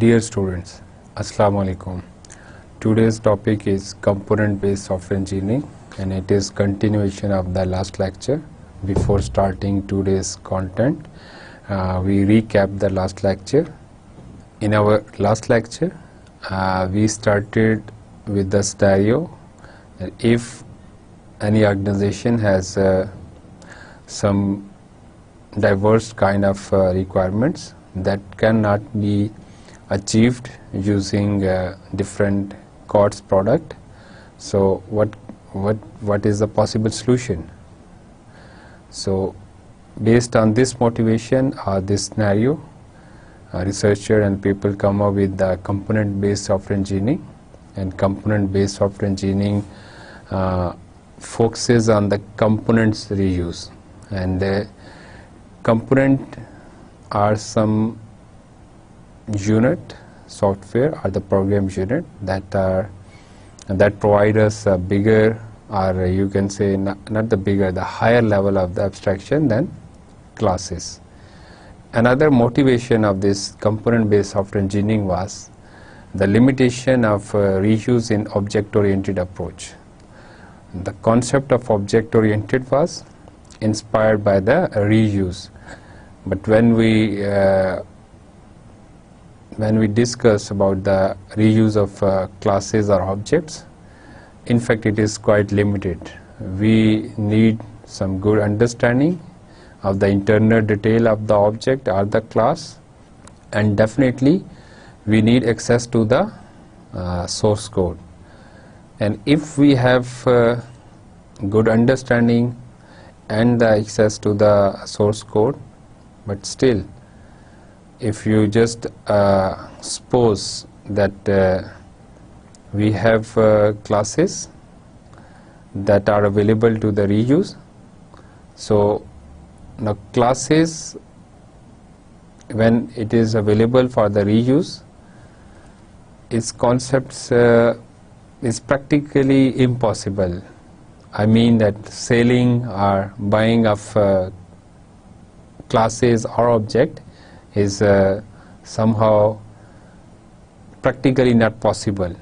Dear students, Assalamu alaikum. Today's topic is component based software engineering and it is continuation of the last lecture. Before starting today's content, we recap the last lecture. In our last lecture, we started with the scenario that if any organization has some diverse kind of requirements that cannot be achieved using different COTS product. So what is the possible solution? So based on this motivation or this scenario, researcher and people come up with the component based software engineering, and component based software engineering focuses on the components reuse, and component are some unit software or the program unit that provide us a bigger, or you can say not the bigger, the higher level of the abstraction than classes. Another motivation of this component based software engineering was the limitation of reuse in object oriented approach. The concept of object oriented was inspired by the reuse, but when we discuss about the reuse of classes or objects, in fact it is quite limited. We need some good understanding of the internal detail of the object or the class, and definitely we need access to the source code. And if we have good understanding and the access to the source code, but still if you just suppose that we have classes that are available to the reuse, so now classes, when it is available for the reuse, its concepts is practically impossible. I mean that selling or buying of classes or object is somehow practically not possible.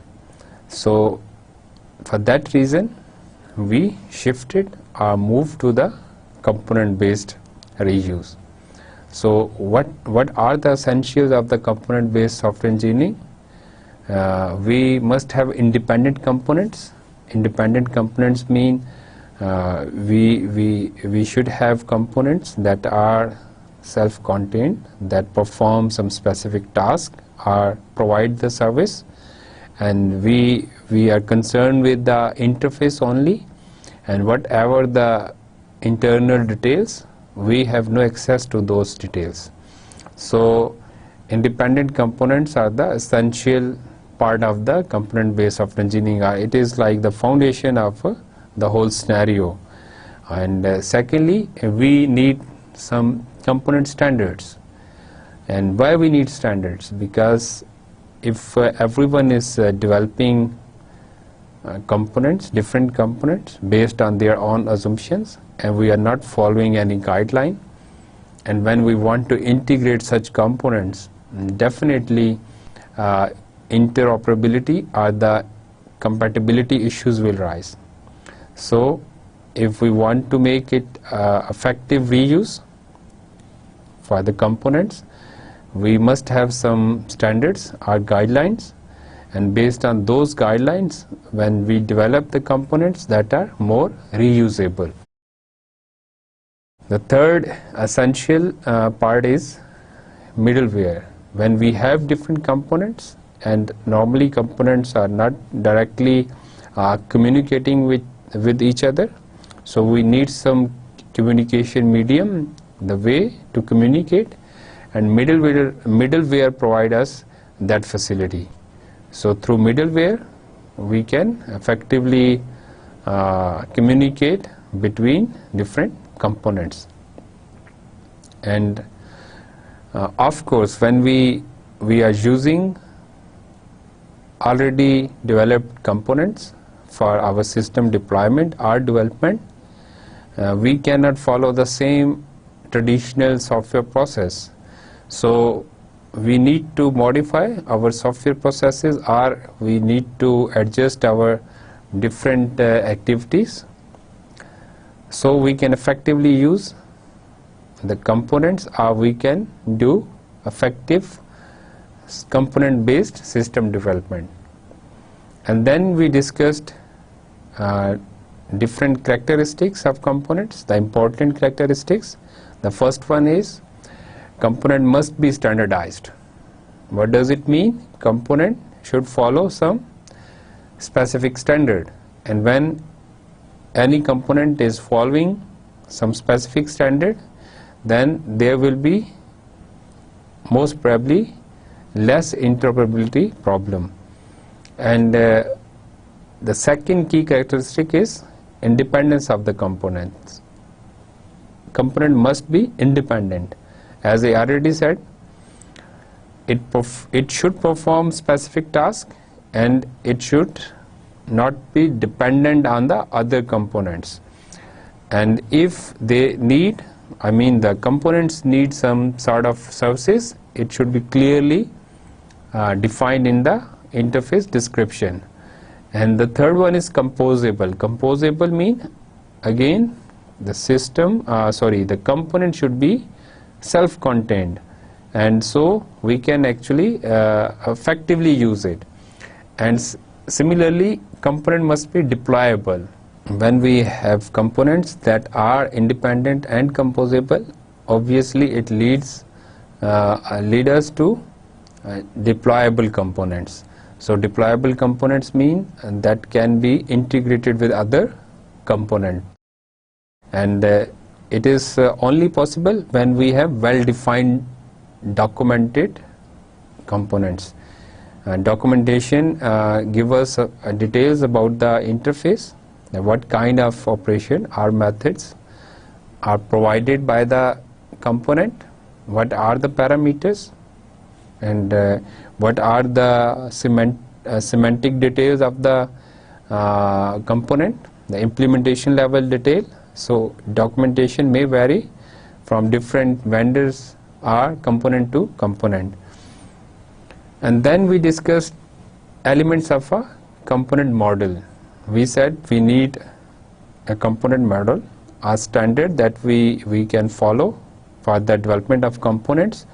So for that reason we shifted or moved to the component based reuse. So what are the essentials of the component based software engineering? We must have independent components. Independent components mean we should have components that are self-contained, that perform some specific task or provide the service, and we are concerned with the interface only, and whatever the internal details, we have no access to those details. So independent components are the essential part of the component based software engineering. It is like the foundation of the whole scenario. And secondly, we need some component standards. And why we need standards? Because if everyone is developing components, different components based on their own assumptions, and we are not following any guideline, and when we want to integrate such components, definitely interoperability or the compatibility issues will rise. So if we want to make it effective reuse for the components, we must have some standards or guidelines, and based on those guidelines, when we develop the components that are more reusable. The third essential part is middleware. When we have different components, and normally components are not directly communicating with each other, so we need some communication medium, the way to communicate, and middleware provide us that facility. So through middleware we can effectively communicate between different components. And of course when we are using already developed components for our system deployment or development, we cannot follow the same traditional software process. So we need to modify our software processes, or we need to adjust our different activities, so we can effectively use the components, or we can do effective component based system development. And then we discussed different characteristics of components, the important characteristics. The first one is component must be standardized. What does it mean? Component should follow some specific standard, and when any component is following some specific standard, then there will be most probably less interoperability problem. And the second key characteristic is independence of the components. Component must be independent. As I already said, it should perform specific task, and it should not be dependent on the other components. And if they need, the components need some sort of services, it should be clearly defined in the interface description. And the third one is composable. Composable mean, again, the component should be self-contained, and so we can actually effectively use it. And similarly, component must be deployable. When we have components that are independent and composable, obviously it leads us to deployable components. So deployable components mean that can be integrated with other components, and it is only possible when we have well-defined documented components. Documentation give us details about the interface, what kind of operation or methods are provided by the component, what are the parameters, and what are the semantic details of the component, the implementation level detail. So documentation may vary from different vendors or component to component. And then we discussed elements of a component model. We said we need a component model, a standard that we can follow for the development of components.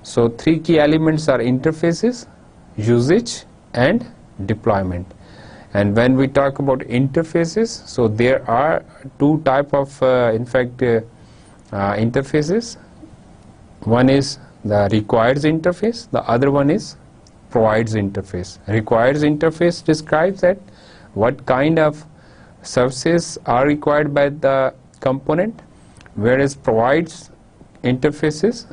So three key elements are interfaces, usage, and deployment. And when we talk about interfaces, so there are two type of interfaces. One is the requires interface, the other one is provides interface. Requires interface describes that what kind of services are required by the component, whereas provides interfaces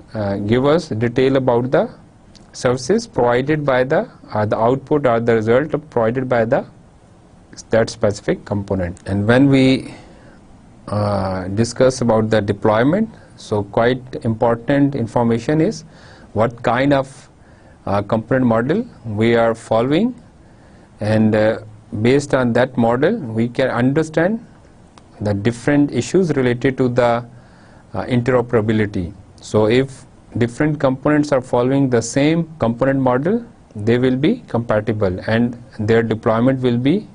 give us detail about the services provided by the output or the result provided by that specific component. And when we discuss about the deployment, so quite important information is what kind of component model we are following, and based on that model we can understand the different issues related to the interoperability. So if different components are following the same component model, they will be compatible and their deployment will be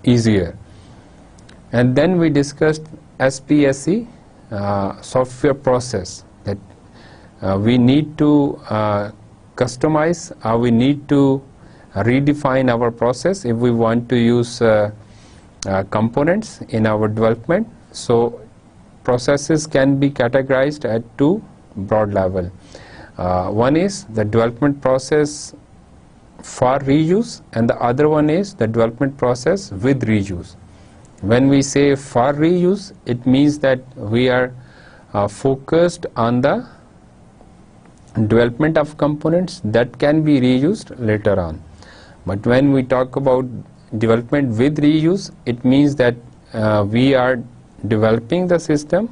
easier. And then we discussed SPSE, software process, that we need to customize, or we need to redefine our process if we want to use components in our development. So processes can be categorized at two broad level. One is the development process for reuse, and the other one is the development process with reuse. When we say for reuse, it means that we are focused on the development of components that can be reused later on. But when we talk about development with reuse, it means that we are developing the system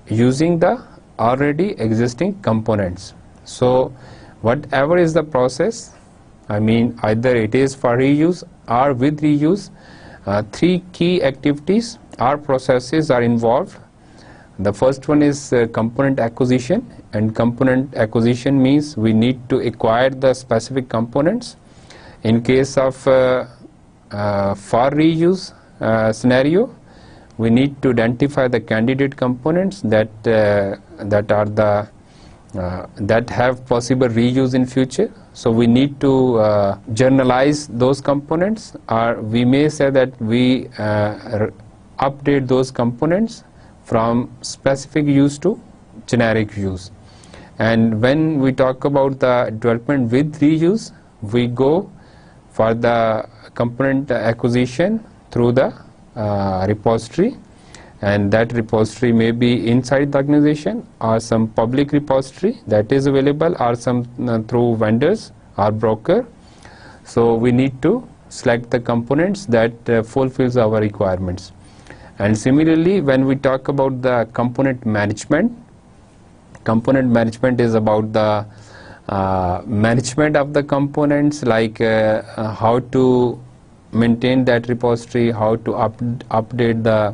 using the already existing components. So whatever is the process, either it is for reuse or with reuse, three key activities or processes are involved. The first one is component acquisition, and component acquisition means we need to acquire the specific components. In case of for reuse scenario, we need to identify the candidate components that are the that have possible reuse in future. So we need to generalize those components, or we may say that we update those components from specific use to generic use. And when we talk about the development with reuse, we go for the component acquisition through the repository, and that repository may be inside the organization or some public repository that is available, or some through vendors or broker. So we need to select the components that fulfills our requirements. And similarly, when we talk about the component management is about the management of the components, like how to maintain that repository, how to update the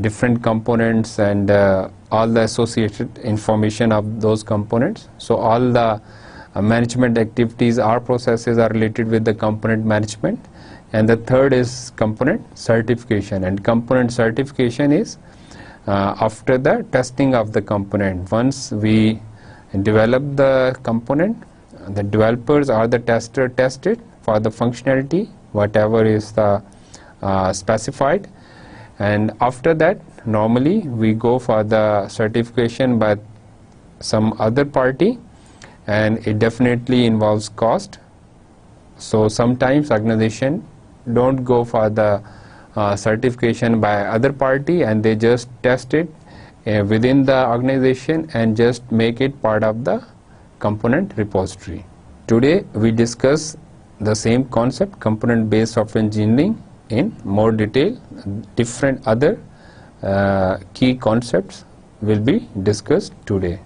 different components, and all the associated information of those components. So all the management activities or processes are related with the component management. And the third is component certification, and component certification is after the testing of the component. Once we develop the component, the developers or the tester test it for the functionality, whatever is the specified, and after that normally we go for the certification by some other party, and it definitely involves cost. So sometimes organization don't go for the certification by other party, and they just test it within the organization and just make it part of the component repository. Today we discuss the same concept, component based software engineering, in more detail. Different other key concepts will be discussed today.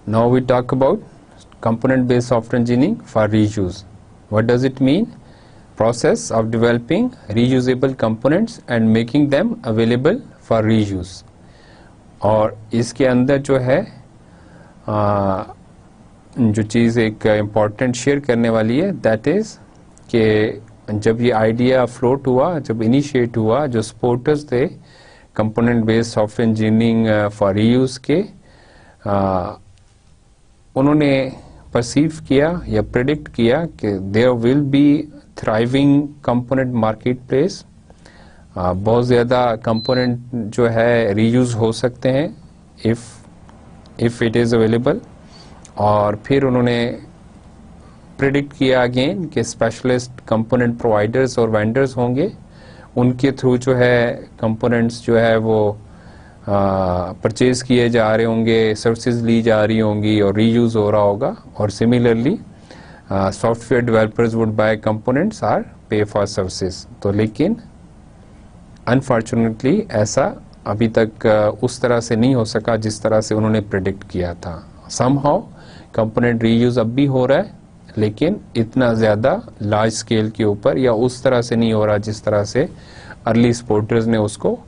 Now we talk about component based software engineering for reuse. What does it mean? Process of developing reusable components and making them available for reuse. और इसके अंदर जो है जो चीज़ एक important share करने वाली है, दैट इज़ कि जब ये आइडिया फ्लोट हुआ, जब इनिशिएट हुआ, जो सपोर्टर्स थे component based software engineering for reuse के, उन्होंने परसीव किया या प्रेडिक्ट किया कि there will be thriving component market place. बहुत ज़्यादा कंपोनेंट जो है रीयूज़ हो सकते हैं इफ़ इट इज़ अवेलेबल. और फिर उन्होंने प्रेडिक्ट किया अगेन कि स्पेशलिस्ट कंपोनेंट प्रोवाइडर्स और वेंडर्स होंगे, उनके थ्रू जो है कंपोनेंट्स जो है वो परचेज किए जा रहे होंगे, सर्विसेज ली जा रही होंगी और रीयूज़ हो रहा होगा. और similarly software developers would buy components are pay for services. तो लेकिन अनफॉर्चुनेटली ऐसा अभी तक उस तरह से नहीं हो सका जिस तरह से उन्होंने प्रेडिक्ट किया था. समहाउ कंपोनेंट रीयूज़ अब भी हो रहा है, लेकिन इतना ज़्यादा लार्ज स्केल के ऊपर या उस तरह से नहीं हो रहा जिस तरह से अर्ली सपोर्टर्स ने उसको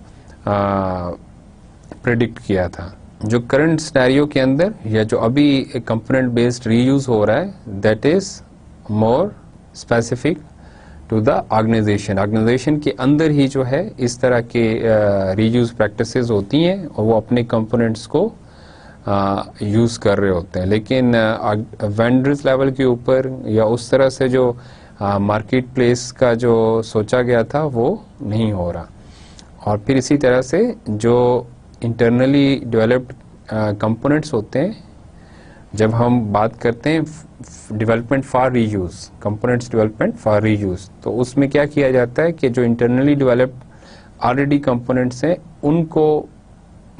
प्रेडिक्ट किया था. जो करंट सिनेरियो के अंदर या जो अभी कंपोनेंट बेस्ड रीयूज़ हो रहा है, that is more specific to the organization के अंदर ही जो है इस तरह के रीयूज़ प्रैक्टिसेस होती हैं और वो अपने कंपोनेंट्स को यूज़ कर रहे होते हैं. लेकिन वेंडर्स लेवल के ऊपर या उस तरह से जो मार्केट प्लेस का जो सोचा गया था वो नहीं हो रहा. और फिर इसी तरह से जो इंटरनली डेवलप्ड कंपोनेंट्स होते हैं, जब हम बात करते हैं development for reuse, components development for reuse, तो उसमें क्या किया जाता है कि जो इंटरनली डेवलप्ड ऑलरेडी कंपोनेंट्स हैं उनको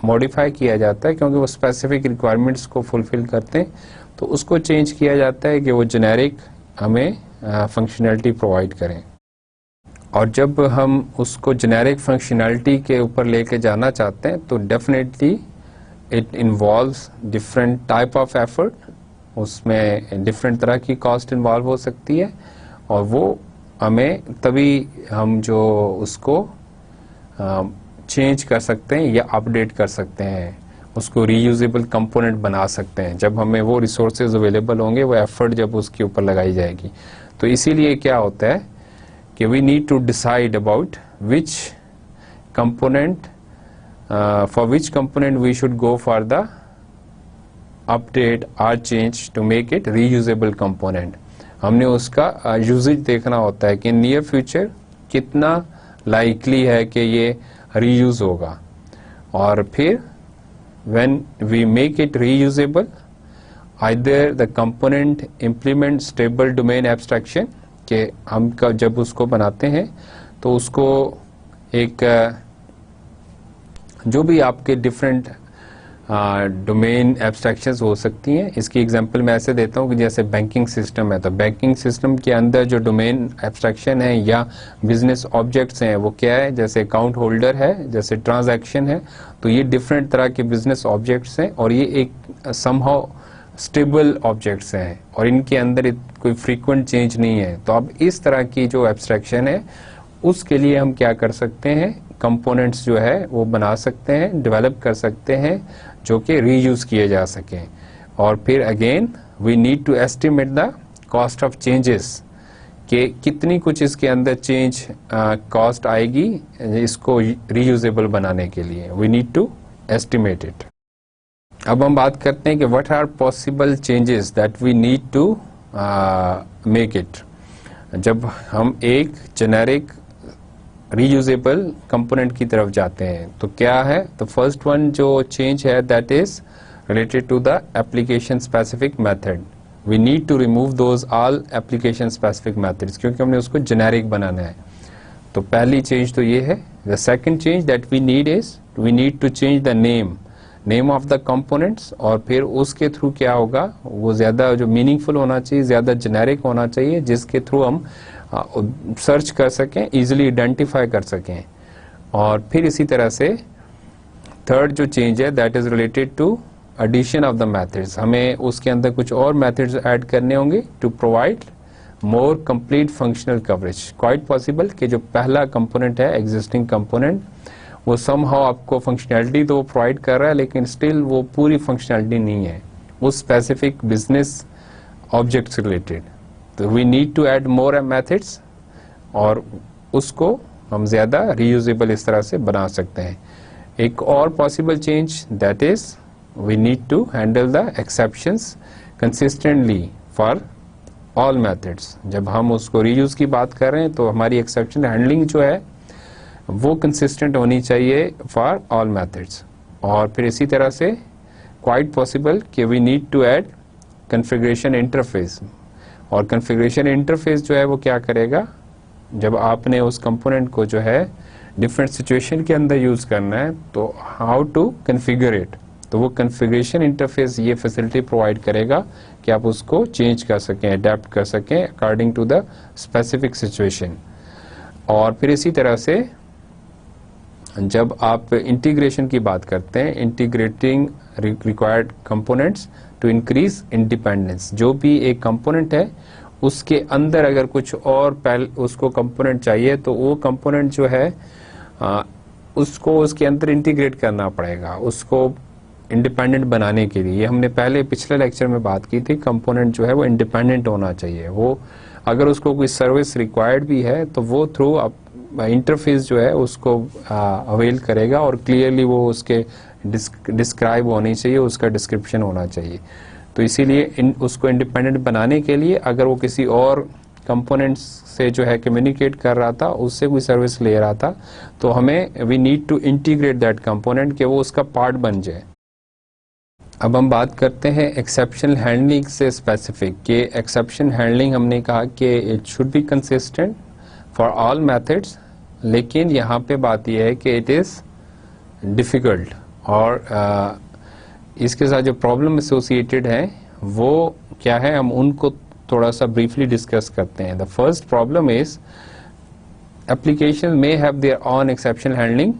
मॉडिफाई किया जाता है, क्योंकि वो स्पेसिफिक रिक्वायरमेंट्स को फुलफिल करते हैं, तो उसको चेंज किया जाता है कि वो जेनेरिक हमें फंक्शनैलिटी प्रोवाइड करें. और जब हम उसको जेनेरिक फंक्शनैलिटी के ऊपर लेके जाना चाहते हैं तो definitely it involves different type of effort. उसमें डिफरेंट तरह की कॉस्ट इन्वॉल्व हो सकती है और वो हमें तभी हम जो उसको चेंज कर सकते हैं या अपडेट कर सकते हैं, उसको रीयूजेबल कंपोनेंट बना सकते हैं, जब हमें वो रिसोर्सेज अवेलेबल होंगे, वो एफर्ट जब उसके ऊपर लगाई जाएगी। तो इसीलिए क्या होता है कि we need to decide about which component, for which component we should go for the update और change to make it reusable component. हमने उसका यूजेज देखना होता है कि नियर फ्यूचर कितना लाइकली है कि ये रीयूज होगा, और फिर when we make it reusable, either the component implement stable domain abstraction, कि हम जब उसको बनाते हैं तो उसको एक जो भी आपके डिफरेंट डोमेन एब्स्ट्रैक्शंस हो सकती हैं। इसकी एग्जांपल मैं ऐसे देता हूँ कि जैसे बैंकिंग सिस्टम है, तो बैंकिंग सिस्टम के अंदर जो डोमेन एब्स्ट्रैक्शन है या बिजनेस ऑब्जेक्ट्स हैं वो क्या है, जैसे अकाउंट होल्डर है, जैसे ट्रांजैक्शन है, तो ये डिफरेंट तरह के बिजनेस ऑब्जेक्ट्स हैं और ये एक समहाउ स्टेबल ऑब्जेक्ट्स हैं और इनके अंदर कोई फ्रीक्वेंट चेंज नहीं है। तो अब इस तरह की जो एब्स्ट्रैक्शन है उसके लिए हम क्या कर सकते हैं, कंपोनेंट्स जो है वो बना सकते हैं, डेवलप कर सकते हैं जो कि रीयूज किए जा सकें। और फिर again we need to estimate the cost of changes, कि कितनी कुछ इसके अंदर चेंज कॉस्ट आएगी इसको रीयूजेबल बनाने के लिए। We need to estimate it. अब हम बात करते हैं कि what are possible changes that we need to make it. जब हम एक जेनेरिक रीयूजेबल कंपोनेंट की तरफ जाते हैं तो क्या है, तो फर्स्ट वन जो चेंज है that is related to the application specific method. We need to remove those all application specific methods, क्योंकि हमने उसको जेनेरिक बनाना है। तो पहली चेंज तो ये है। The second change that we need is we need to change the name of the components, और फिर उसके थ्रू क्या होगा, वो ज़्यादा जो मीनिंगफुल होना चाहिए, ज़्यादा जेनेरिक होना चाहिए, जिसके थ्रू हम सर्च कर सकें, इजीली आइडेंटिफाई कर सकें। और फिर इसी तरह से थर्ड जो चेंज है that is related to addition of the methods. हमें उसके अंदर कुछ और मेथड्स ऐड करने होंगे to provide more complete functional coverage. Quite possible कि जो पहला कंपोनेंट है एग्जिस्टिंग कंपोनेंट वो समहाउ आपको फंक्शनैलिटी तो प्रोवाइड कर रहा है, लेकिन स्टिल वो पूरी फंक्शनैलिटी नहीं है उस स्पेसिफिक बिजनेस ऑब्जेक्ट से रिलेटेड। तो we need to add more methods और उसको हम ज़्यादा रीयूजेबल इस तरह से बना सकते हैं। एक और possible change that is we need to handle the exceptions consistently for all methods. जब हम उसको रीयूज की बात कर रहे हैं तो हमारी एक्सेप्शन हैंडलिंग जो है वो कंसिस्टेंट होनी चाहिए फॉर ऑल मेथड्स। और फिर इसी तरह से क्वाइट पॉसिबल कि we need to add configuration interface. और कॉन्फ़िगरेशन इंटरफेस जो है वो क्या करेगा, जब आपने उस कंपोनेंट को जो है डिफरेंट सिचुएशन के अंदर यूज़ करना है तो हाउ टू कॉन्फ़िगर इट, तो वो कॉन्फ़िगरेशन इंटरफेस ये फैसिलिटी प्रोवाइड करेगा कि आप उसको चेंज कर सकें, अडेप्ट कर सकें according to the specific situation. और फिर इसी तरह से जब आप इंटीग्रेशन की बात करते हैं, integrating required components to increase independence. जो भी एक कंपोनेंट है उसके अंदर अगर कुछ और उसको कंपोनेंट चाहिए तो वो कंपोनेंट जो है उसको उसके अंदर इंटीग्रेट करना पड़ेगा उसको इंडिपेंडेंट बनाने के लिए। ये हमने पहले पिछले लेक्चर में बात की थी, कंपोनेंट जो है वो इंडिपेंडेंट होना चाहिए। वो अगर उसको कोई सर्विस रिक्वायर्ड भी है तो वो थ्रू इंटरफेस जो है उसको अवेल करेगा और क्लियरली वो उसके डिस्क्राइब होनी चाहिए, उसका डिस्क्रिप्शन होना चाहिए। तो इसीलिए उसको इंडिपेंडेंट बनाने के लिए अगर वो किसी और कंपोनेंट्स से जो है कम्युनिकेट कर रहा था, उससे कोई सर्विस ले रहा था, तो हमें we need to integrate that component कि वो उसका पार्ट बन जाए। अब हम बात करते हैं एक्सेप्शन हैंडलिंग से स्पेसिफिक कि एक्सेप्शन हैंडलिंग हमने कहा कि it should be consistent for all methods, लेकिन यहाँ पे बात यह है कि इट इज़ डिफ़िकल्ट और इसके साथ जो प्रॉब्लम एसोसिएटेड है वो क्या है, हम उनको थोड़ा सा ब्रीफली डिस्कस करते हैं। The first problem is application may have their on exception handling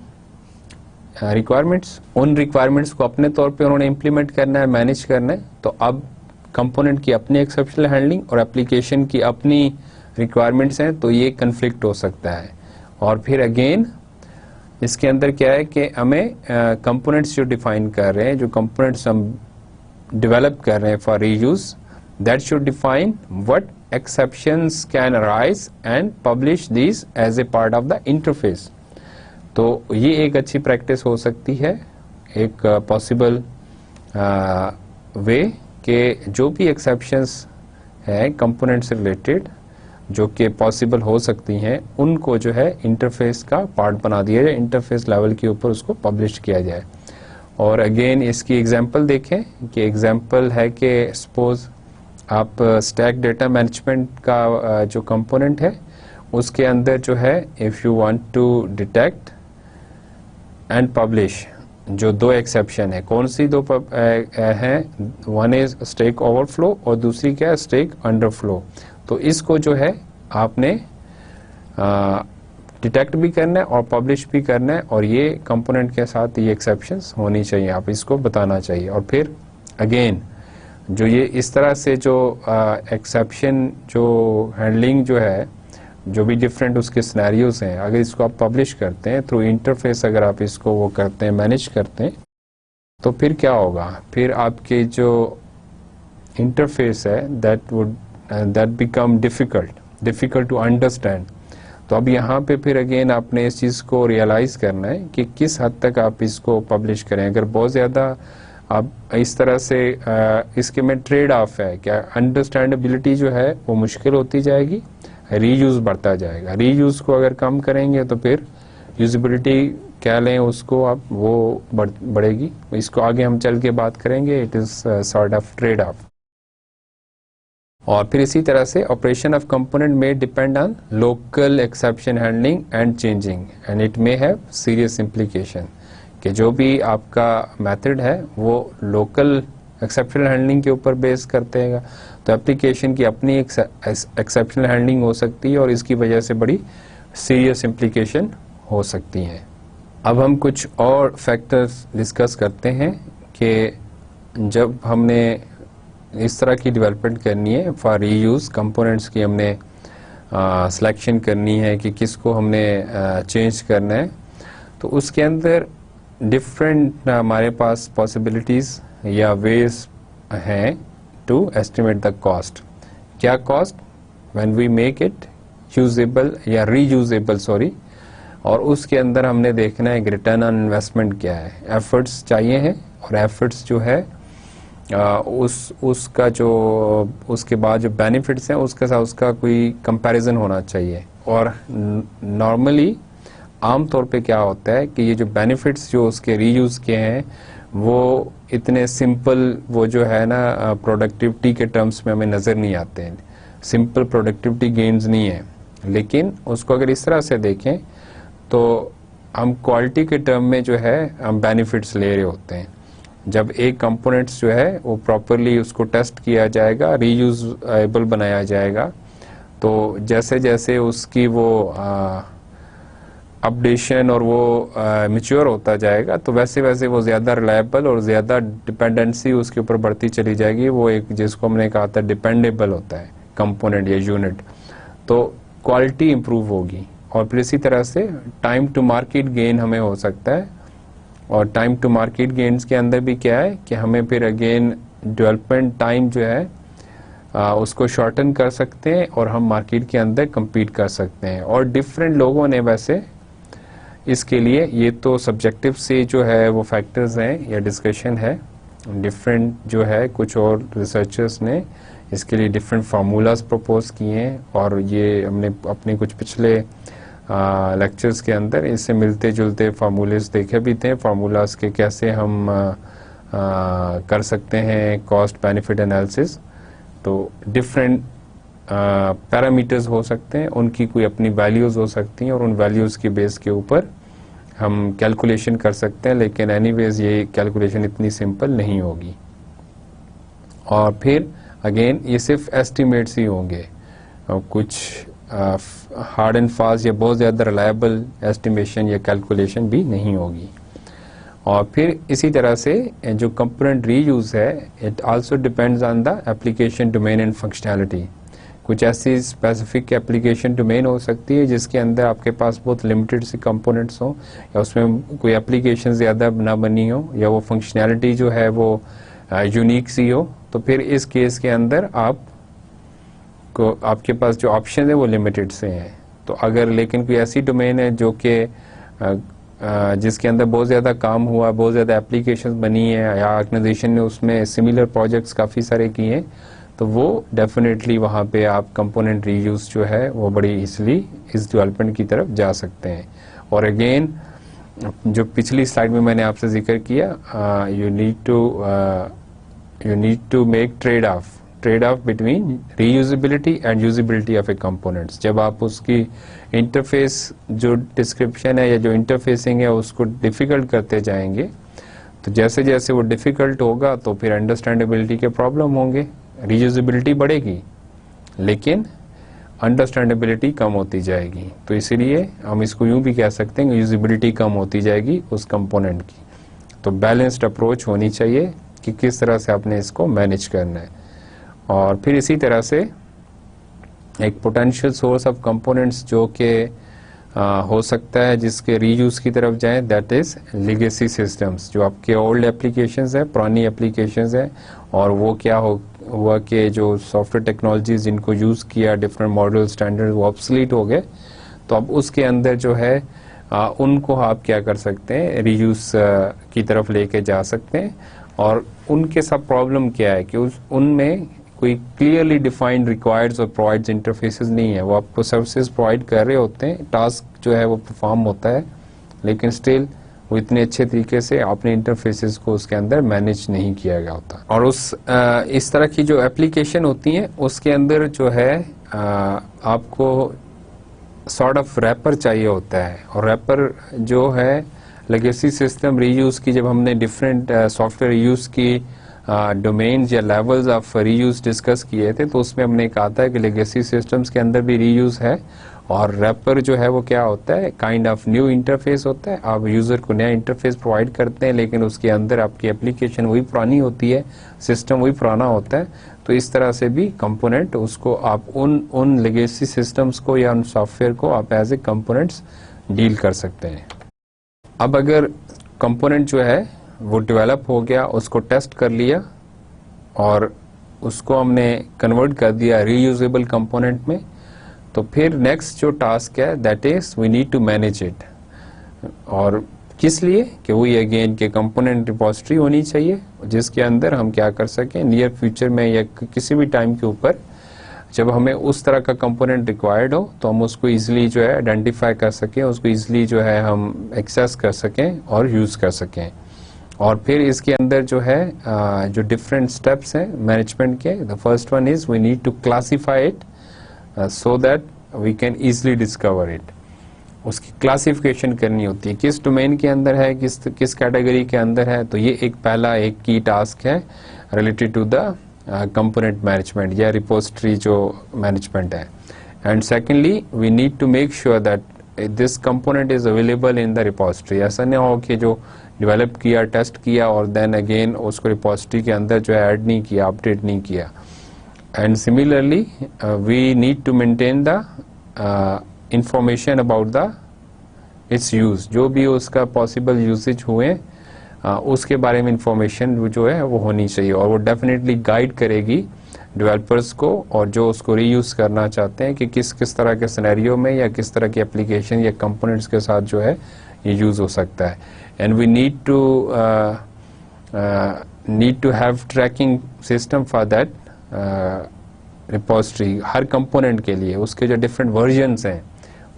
requirements. उन रिक्वायरमेंट्स को अपने तौर पे उन्होंने इम्प्लीमेंट करना है, मैनेज करना है। तो अब कंपोनेंट की अपनी एक्सेप्शनल हैंडलिंग और एप्लीकेशन की अपनी रिक्वायरमेंट्स हैं तो ये कन्फ्लिक्ट हो सकता है। और फिर अगेन इसके अंदर क्या है कि हमें कंपोनेंट्स जो डिफाइन कर रहे हैं, जो कंपोनेंट्स हम डेवलप कर रहे हैं for reuse, that should define what exceptions can arise and publish these as a part of the interface। तो ये एक अच्छी प्रैक्टिस हो सकती है, एक पॉसिबल वे के जो भी एक्सेप्शंस हैं कंपोनेंट से रिलेटेड जो कि पॉसिबल हो सकती हैं, उनको जो है इंटरफेस का पार्ट बना दिया जाए, इंटरफेस लेवल के ऊपर उसको पब्लिश किया जाए। और अगेन इसकी एग्जांपल देखें कि एग्जांपल है कि सपोज आप स्टैक डेटा मैनेजमेंट का जो कंपोनेंट है उसके अंदर जो है if you want to detect and publish, जो दो एक्सेप्शन है, कौन सी दो हैं, वन इज स्टैक ओवरफ्लो और दूसरी क्या है स्टैक अंडरफ्लो। तो इसको जो है आपने डिटेक्ट भी करना है और पब्लिश भी करना है, और ये कंपोनेंट के साथ ये एक्सेप्शंस होनी चाहिए, आप इसको बताना चाहिए। और फिर अगेन जो ये इस तरह से जो एक्सेप्शन जो हैंडलिंग जो है, जो भी डिफरेंट उसके सिनेरियोज हैं, अगर इसको आप पब्लिश करते हैं थ्रू इंटरफेस, अगर आप इसको वो करते हैं मैनेज करते हैं, तो फिर क्या होगा, फिर आपके जो इंटरफेस है that become difficult to understand. तो अब यहाँ पे फिर अगेन आपने इस चीज़ को रियलाइज़ करना है कि किस हद तक आप इसको पब्लिश करें। अगर बहुत ज़्यादा अब इस तरह से इसके में ट्रेड ऑफ है, क्या अंडरस्टैंडेबिलिटी जो है वो मुश्किल होती जाएगी, रीयूज़ बढ़ता जाएगा। रीयूज़ को अगर कम करेंगे तो फिर यूजिबिलिटी क्या लें उसको आप, वो बढ़ेगी। इसको आगे हम चल के बात करेंगे, it is sort of trade off. और फिर इसी तरह से ऑपरेशन ऑफ कंपोनेंट में depend on local exception handling and changing and it may have serious implication, कि जो भी आपका मेथड है वो लोकल एक्सेप्शनल हैंडलिंग के ऊपर बेस करते हैं, तो एप्लीकेशन की अपनी एक्सेप्शनल हैंडलिंग हो सकती है और इसकी वजह से बड़ी सीरियस इम्प्लीकेशन हो सकती हैं। अब हम कुछ और फैक्टर्स डिस्कस करते हैं कि जब हमने इस तरह की डेवलपमेंट करनी है फॉर रीयूज़ कंपोनेंट्स की, हमने सिलेक्शन करनी है कि किसको हमने चेंज करना है, तो उसके अंदर डिफरेंट हमारे पास पॉसिबिलिटीज़ या वेज हैं टू एस्टिमेट द कॉस्ट। क्या cost when we make it usable या रीयूजेबल, सॉरी, और उसके अंदर हमने देखना है रिटर्न ऑन इन्वेस्टमेंट क्या है, एफर्ट्स चाहिए हैं, और एफर्ट्स जो है उसका जो उसके बाद जो बेनिफिट्स हैं उसके साथ उसका कोई कंपैरिजन होना चाहिए। और नॉर्मली आम तौर पे क्या होता है कि ये जो बेनिफिट्स जो उसके रीयूज़ के हैं वो इतने सिंपल, वो जो है ना प्रोडक्टिविटी के टर्म्स में हमें नज़र नहीं आते हैं, सिंपल प्रोडक्टिविटी गेन्स नहीं है। लेकिन उसको अगर इस तरह से देखें तो हम क्वालिटी के टर्म में जो है हम बेनिफिट्स ले रहे होते हैं। जब एक कंपोनेंट्स जो है वो प्रॉपरली उसको टेस्ट किया जाएगा, रीयूजेबल बनाया जाएगा, तो जैसे जैसे उसकी वो अपडेशन और वो मैच्योर होता जाएगा, तो वैसे वैसे वो ज़्यादा रिलायबल और ज़्यादा डिपेंडेंसी उसके ऊपर बढ़ती चली जाएगी। वो एक जिसको हमने कहा था डिपेंडेबल होता है कंपोनेंट या यूनिट, तो क्वालिटी इंप्रूव होगी। और फिर इसी तरह से टाइम टू मार्केट गेन हमें हो सकता है, और टाइम टू मार्केट गेन्स के अंदर भी क्या है कि हमें फिर अगेन डेवलपमेंट टाइम जो है उसको शॉर्टन कर सकते हैं और हम मार्केट के अंदर compete कर सकते हैं। और डिफरेंट लोगों ने वैसे इसके लिए, ये तो सब्जेक्टिव से जो है वो फैक्टर्स हैं या डिस्कशन है, डिफरेंट जो है कुछ और रिसर्चर्स ने इसके लिए डिफरेंट फार्मूलाज प्रपोज किए हैं, और ये हमने अपने कुछ पिछले लेक्चर्स के अंदर इससे मिलते जुलते फार्मूलेस देखे भी थे, फार्मूलाज के कैसे हम कर सकते हैं कॉस्ट बेनिफिट एनालिसिस। तो डिफरेंट पैरामीटर्स हो सकते हैं, उनकी कोई अपनी वैल्यूज़ हो सकती हैं, और उन वैल्यूज़ की बेस के ऊपर हम कैलकुलेशन कर सकते हैं, लेकिन एनीवेज ये कैलकुलेशन इतनी सिंपल नहीं होगी। और फिर अगेन ये सिर्फ एस्टिमेट्स ही होंगे, कुछ हार्ड एंड फास्ट या बहुत ज़्यादा रिलायबल एस्टिमेशन या कैलकुलेशन भी नहीं होगी। और फिर इसी तरह से जो कंपोनेंट रीयूज़ है, it also depends on the application domain and functionality, कुछ ऐसी स्पेसिफिक एप्लीकेशन डोमेन हो सकती है जिसके अंदर आपके पास बहुत लिमिटेड से कंपोनेंट्स हो, या उसमें कोई एप्लीकेशन ज़्यादा ना बनी हो, या वो फंक्शनैलिटी जो है वो यूनिक सी हो। तो फिर इस केस के अंदर आपके पास जो ऑप्शन है वो लिमिटेड से हैं। तो अगर लेकिन कोई ऐसी डोमेन है जो कि जिसके अंदर बहुत ज़्यादा काम हुआ, बहुत ज़्यादा एप्लीकेशन बनी है, या ऑर्गेनाइजेशन ने उसमें सिमिलर प्रोजेक्ट्स काफ़ी सारे किए हैं, तो वो डेफिनेटली वहाँ पे आप कंपोनेंट रीयूज जो है वो बड़ी इजीली इस डेवलपमेंट की तरफ जा सकते हैं। और अगेन जो पिछली स्लाइड में मैंने आपसे जिक्र किया, you need to make trade off between reusability and usability of a components. जब आप उसकी इंटरफेस जो डिस्क्रिप्शन है या जो इंटरफेसिंग है उसको डिफिकल्ट करते जाएंगे, तो जैसे जैसे वो डिफिकल्ट होगा तो फिर अंडरस्टैंडेबिलिटी के प्रॉब्लम होंगे। रीयूजेबिलिटी बढ़ेगी लेकिन अंडरस्टैंडेबिलिटी कम होती जाएगी। तो इसीलिए हम इसको यूं भी कह सकते हैं कि यूजेबिलिटी कम होती जाएगी उस कंपोनेंट की। तो बैलेंस्ड अप्रोच होनी चाहिए कि किस तरह से आपने इसको मैनेज करना है। और फिर इसी तरह से एक पोटेंशियल सोर्स ऑफ कंपोनेंट्स जो कि हो सकता है जिसके रीयूज की तरफ जाएं, दैट इज लेगेसी सिस्टम्स। जो आपके ओल्ड एप्लीकेशंस है, पुरानी एप्लीकेशंस है, और वो क्या हुआ कि जो सॉफ्टवेयर टेक्नोलॉजीज जिनको यूज़ किया, डिफरेंट मॉडल स्टैंडर्ड, वो ऑब्सलीट हो गए। तो अब उसके अंदर जो है उनको आप क्या कर सकते हैं, रीयूज की तरफ लेके जा सकते हैं। और उनके सब प्रॉब्लम क्या है कि उनमें कोई क्लियरली डिफाइंड रिक्वायर्ड्स और प्रोवाइड्स इंटरफेसेस नहीं है। वो आपको सर्विसेज प्रोवाइड कर रहे होते हैं, टास्क जो है वो परफॉर्म होता है, लेकिन स्टिल वो इतने अच्छे तरीके से अपने इंटरफेसेस को उसके अंदर मैनेज नहीं किया गया होता। और इस तरह की जो एप्लीकेशन होती हैं उसके अंदर जो है आपको सॉर्ट ऑफ रैपर चाहिए होता है। और रैपर जो है लेगेसी सिस्टम रीयूज की, जब हमने डिफरेंट सॉफ्टवेयर रीयूज की डोमेन्स या लेवल्स ऑफ रीयूज डिस्कस किए थे, तो उसमें हमने कहा था कि लेगेसी सिस्टम्स के अंदर भी रीयूज है। और रैपर जो है वो क्या होता है, काइंड ऑफ न्यू इंटरफेस होता है। आप यूजर को नया इंटरफेस प्रोवाइड करते हैं, लेकिन उसके अंदर आपकी एप्लीकेशन वही पुरानी होती है, सिस्टम वही पुराना होता है। तो इस तरह से भी कंपोनेंट उसको आप उन लेगेसी सिस्टम्स को या उन सॉफ्टवेयर को आप एज ए कंपोनेंट्स डील कर सकते हैं। अब अगर कंपोनेंट जो है वो डेवलप हो गया, उसको टेस्ट कर लिया और उसको हमने कन्वर्ट कर दिया रीयूजेबल कंपोनेंट में, तो फिर नेक्स्ट जो टास्क है that is we need to manage it. और किस लिए कि वही अगेन के कंपोनेंट रिपोजिटरी होनी चाहिए जिसके अंदर हम क्या कर सकें, नियर फ्यूचर में या किसी भी टाइम के ऊपर जब हमें उस तरह का कंपोनेंट रिक्वायर्ड हो तो हम उसको इजीली जो है आइडेंटिफाई कर सकें, उसको इजीली जो है हम एक्सेस कर सकें और यूज़ कर सकें। और फिर इसके अंदर जो है जो डिफरेंट स्टेप्स हैं मैनेजमेंट के, the first one is we need to classify it so that we can easily discover it. उसकी क्लासिफिकेशन करनी होती है, किस डोमेन के अंदर है, किस कैटेगरी के अंदर है। तो ये एक की टास्क है related to the component management या रिपोजिटरी जो मैनेजमेंट है। And secondly we need to make sure that this component is available in the repository. ऐसा नहीं हो कि जो डेवलप किया, टेस्ट किया और देन अगेन उसको रिपोजिटरी के अंदर जो है ऐड नहीं किया, अपडेट नहीं किया। And similarly we need to maintain the information about the its use, जो भी उसका पॉसिबल यूसेज हुए उसके बारे में इंफॉर्मेशन जो है वो होनी चाहिए। और वो डेफिनेटली गाइड करेगी डेवलपर्स को और जो उसको रीयूज करना चाहते हैं कि किस किस तरह के सिनेरियो में या किस तरह की एप्लीकेशन या कंपोनेंट्स के साथ जो है ये यूज हो सकता है। And we need to have tracking system for that repository. हर कंपोनेंट के लिए उसके जो डिफरेंट वर्जन्स हैं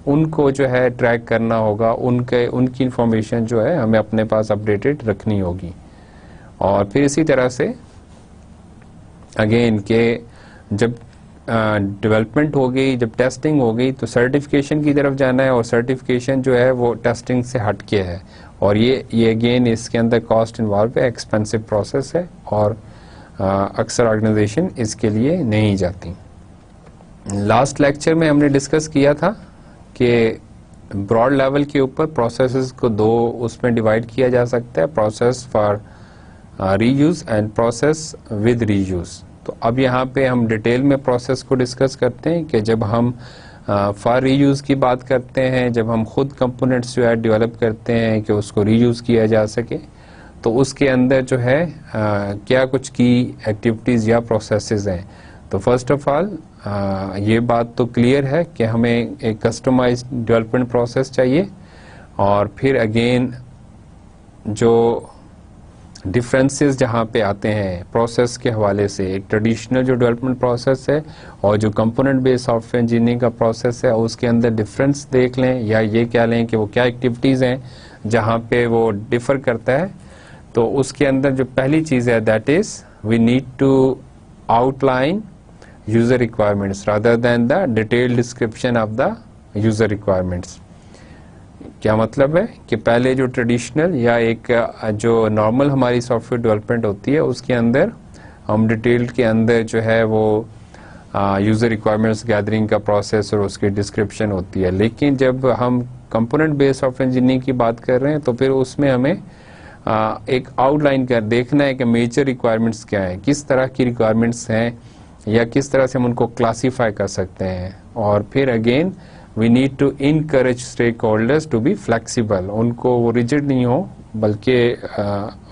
उनको जो है ट्रैक करना होगा, उनकी इंफॉर्मेशन जो है हमें अपने पास अपडेटेड रखनी होगी। और फिर इसी तरह से अगेन के जब डेवलपमेंट हो गई, जब टेस्टिंग हो गई, तो सर्टिफिकेशन की तरफ जाना है। और सर्टिफिकेशन जो है वो टेस्टिंग से हटके है और ये अगेन इसके अंदर कॉस्ट इन्वॉल्व है, एक्सपेंसिव प्रोसेस है और अक्सर ऑर्गेनाइजेशन इसके लिए नहीं जाती। लास्ट लेक्चर में हमने डिस्कस किया था कि ब्रॉड लेवल के ऊपर प्रोसेसेस को दो उसमें डिवाइड किया जा सकता है, process for reuse and process with reuse. तो अब यहाँ पे हम डिटेल में प्रोसेस को डिस्कस करते हैं कि जब हम फॉर रीयूज़ की बात करते हैं, जब हम खुद कंपोनेंट्स जो है डेवलप करते हैं कि उसको रीयूज़ किया जा सके, तो उसके अंदर जो है क्या कुछ की एक्टिविटीज़ या प्रोसेसेस हैं। तो फर्स्ट ऑफ ऑल ये बात तो क्लियर है कि हमें एक कस्टमाइज्ड डेवलपमेंट प्रोसेस चाहिए, और फिर अगेन जो डिफरेंसेस जहाँ पे आते हैं प्रोसेस के हवाले से, एक ट्रेडिशनल जो डेवलपमेंट प्रोसेस है और जो कंपोनेंट बेस्ड सॉफ्टवेयर इंजीनियरिंग का प्रोसेस है, उसके अंदर डिफरेंस देख लें, या ये क्या लें कि वो क्या एक्टिविटीज़ हैं जहाँ पे वो डिफ़र करता है। तो उसके अंदर जो पहली चीज़ है that is we need to outline user requirements rather than the detailed description of the user requirements. क्या मतलब है कि पहले जो ट्रेडिशनल या एक जो नॉर्मल हमारी सॉफ्टवेयर डेवलपमेंट होती है उसके अंदर हम डिटेल्ड के अंदर जो है वो यूज़र रिक्वायरमेंट्स गैदरिंग का प्रोसेस और उसकी डिस्क्रिप्शन होती है। लेकिन जब हम कंपोनेंट बेस्ड सॉफ्टवेयर इंजीनियरिंग की बात कर रहे हैं तो फिर उसमें हमें एक आउटलाइन कर देखना है कि मेजर रिक्वायरमेंट्स क्या हैं, किस तरह की रिक्वायरमेंट्स हैं, या किस तरह से हम उनको क्लासीफाई कर सकते हैं। और फिर again we need to encourage stakeholders to be flexible, उनको वो रिजिड नहीं हो, बल्कि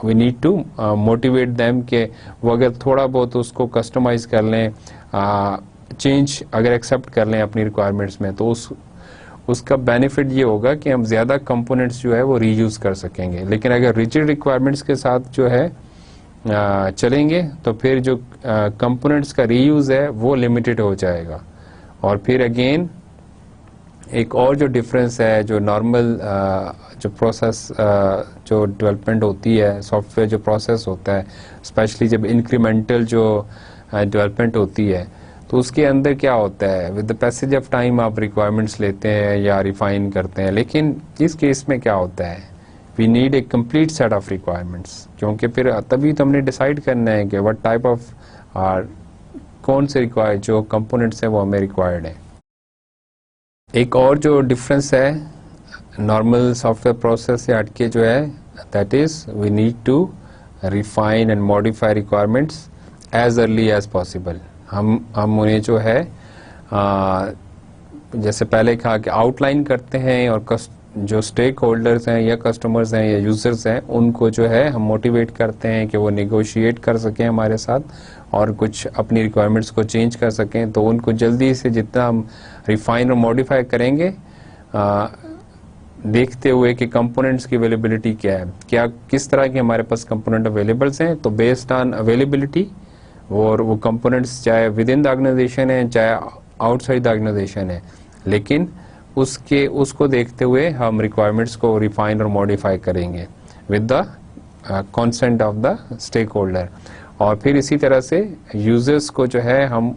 we need to motivate them कि वो अगर थोड़ा बहुत उसको कस्टमाइज कर लें, चेंज अगर एक्सेप्ट कर लें अपनी रिक्वायरमेंट्स में, तो उसका बेनिफिट ये होगा कि हम ज़्यादा कंपोनेंट्स जो है वो रीयूज़ कर सकेंगे। लेकिन अगर रिजिड रिक्वायरमेंट्स के साथ जो है चलेंगे तो फिर जो कंपोनेंट्स का रीयूज़ है वो लिमिटेड हो जाएगा। और फिर अगेन एक और जो डिफरेंस है, जो नॉर्मल जो प्रोसेस जो डेवलपमेंट होती है, सॉफ्टवेयर जो प्रोसेस होता है, स्पेशली जब इंक्रीमेंटल जो डेवलपमेंट होती है, तो उसके अंदर क्या होता है, with the passage of time आप रिक्वायरमेंट्स लेते हैं या रिफाइन करते हैं। लेकिन इस केस में क्या होता है, we need a complete set of requirements, क्योंकि फिर तभी तो हमने डिसाइड करना है कि व्हाट टाइप ऑफ कौन से रिक्वायर्ड जो कंपोनेंट्स हैं वो हमें रिक्वायर्ड है। एक और जो डिफरेंस है नॉर्मल सॉफ्टवेयर प्रोसेस से हटके जो है, that is we need to refine and modify requirements as early as possible. हम उन्हें जो है जैसे पहले कहा कि आउटलाइन करते हैं, और जो स्टेक होल्डर्स हैं या कस्टमर्स हैं या यूजर्स हैं उनको जो है हम मोटिवेट करते हैं कि वो नेगोशिएट कर सकें हमारे साथ और कुछ अपनी रिक्वायरमेंट्स को चेंज कर सकें। तो उनको जल्दी से जितना हम रिफाइन और मॉडिफाई करेंगे, देखते हुए कि कंपोनेंट्स की अवेलेबिलिटी क्या है, क्या किस तरह के हमारे पास कंपोनेंट अवेलेबल्स हैं, तो बेस्ड ऑन अवेलेबिलिटी और वो कंपोनेंट्स चाहे विद इन द ऑर्गेनाइजेशन है चाहे आउटसाइड द ऑर्गेनाइजेशन है, लेकिन उसको देखते हुए हम रिक्वायरमेंट्स को रिफाइन और मॉडिफाई करेंगे with the consent of the stakeholder. और फिर इसी तरह से यूजर्स को जो है हम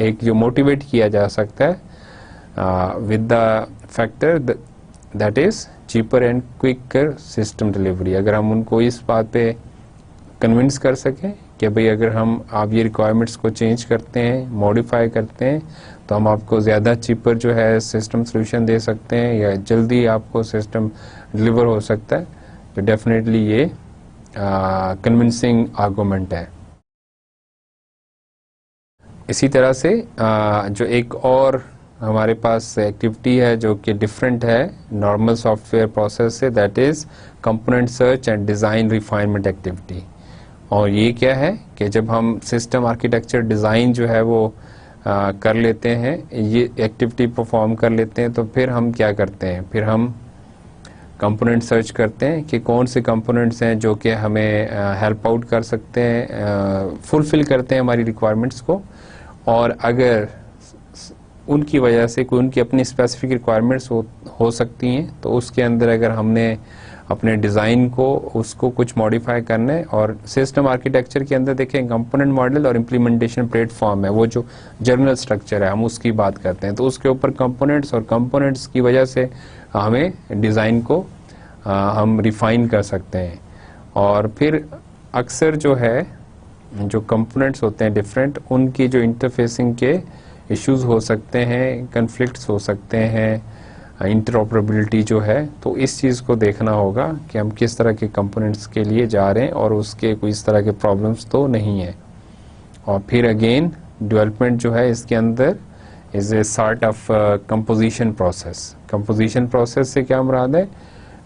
एक जो मोटिवेट किया जा सकता है with the factor that is cheaper and quicker system delivery. अगर हम उनको इस बात पे कन्विंस कर सकें कि भाई अगर आप ये रिक्वायरमेंट्स को चेंज करते हैं, मॉडिफाई करते हैं, तो हम आपको ज़्यादा चीपर जो है सिस्टम सोल्यूशन दे सकते हैं या जल्दी आपको सिस्टम डिलीवर हो सकता है, तो डेफिनेटली ये कन्विंसिंग आर्गूमेंट है। इसी तरह से जो एक और हमारे पास एक्टिविटी है जो कि डिफरेंट है नॉर्मल सॉफ्टवेयर प्रोसेस से, that is component search and design refinement activity. और ये क्या है कि जब हम सिस्टम आर्किटेक्चर डिज़ाइन जो है वो कर लेते हैं, ये एक्टिविटी परफॉर्म कर लेते हैं, तो फिर हम क्या करते हैं, फिर हम कंपोनेंट सर्च करते हैं कि कौन से कंपोनेंट्स हैं जो कि हमें हेल्प आउट कर सकते हैं, फुलफिल करते हैं हमारी रिक्वायरमेंट्स को। और अगर उनकी वजह से कोई उनकी अपनी स्पेसिफिक रिक्वायरमेंट्स हो सकती हैं, तो उसके अंदर अगर हमने अपने डिज़ाइन को उसको कुछ मॉडिफाई करना है, और सिस्टम आर्किटेक्चर के अंदर देखें कंपोनेंट मॉडल और इम्प्लीमेंटेशन प्लेटफॉर्म है, वो जो जनरल स्ट्रक्चर है हम उसकी बात करते हैं, तो उसके ऊपर कंपोनेंट्स और कंपोनेंट्स की वजह से हमें डिज़ाइन को हम रिफाइन कर सकते हैं। और फिर अक्सर जो है जो कंपोनेंट्स होते हैं डिफरेंट, उनकी जो इंटरफेसिंग के इश्यूज हो सकते हैं, कन्फ्लिक्ट्स हो सकते हैं, इंटरऑपरेबिलिटी जो है, तो इस चीज़ को देखना होगा कि हम किस तरह के कंपोनेंट्स के लिए जा रहे हैं और उसके कोई इस तरह के प्रॉब्लम्स तो नहीं है। और फिर अगेन डेवलपमेंट जो है इसके अंदर is a sort of composition process. Composition process से क्या मुराद है,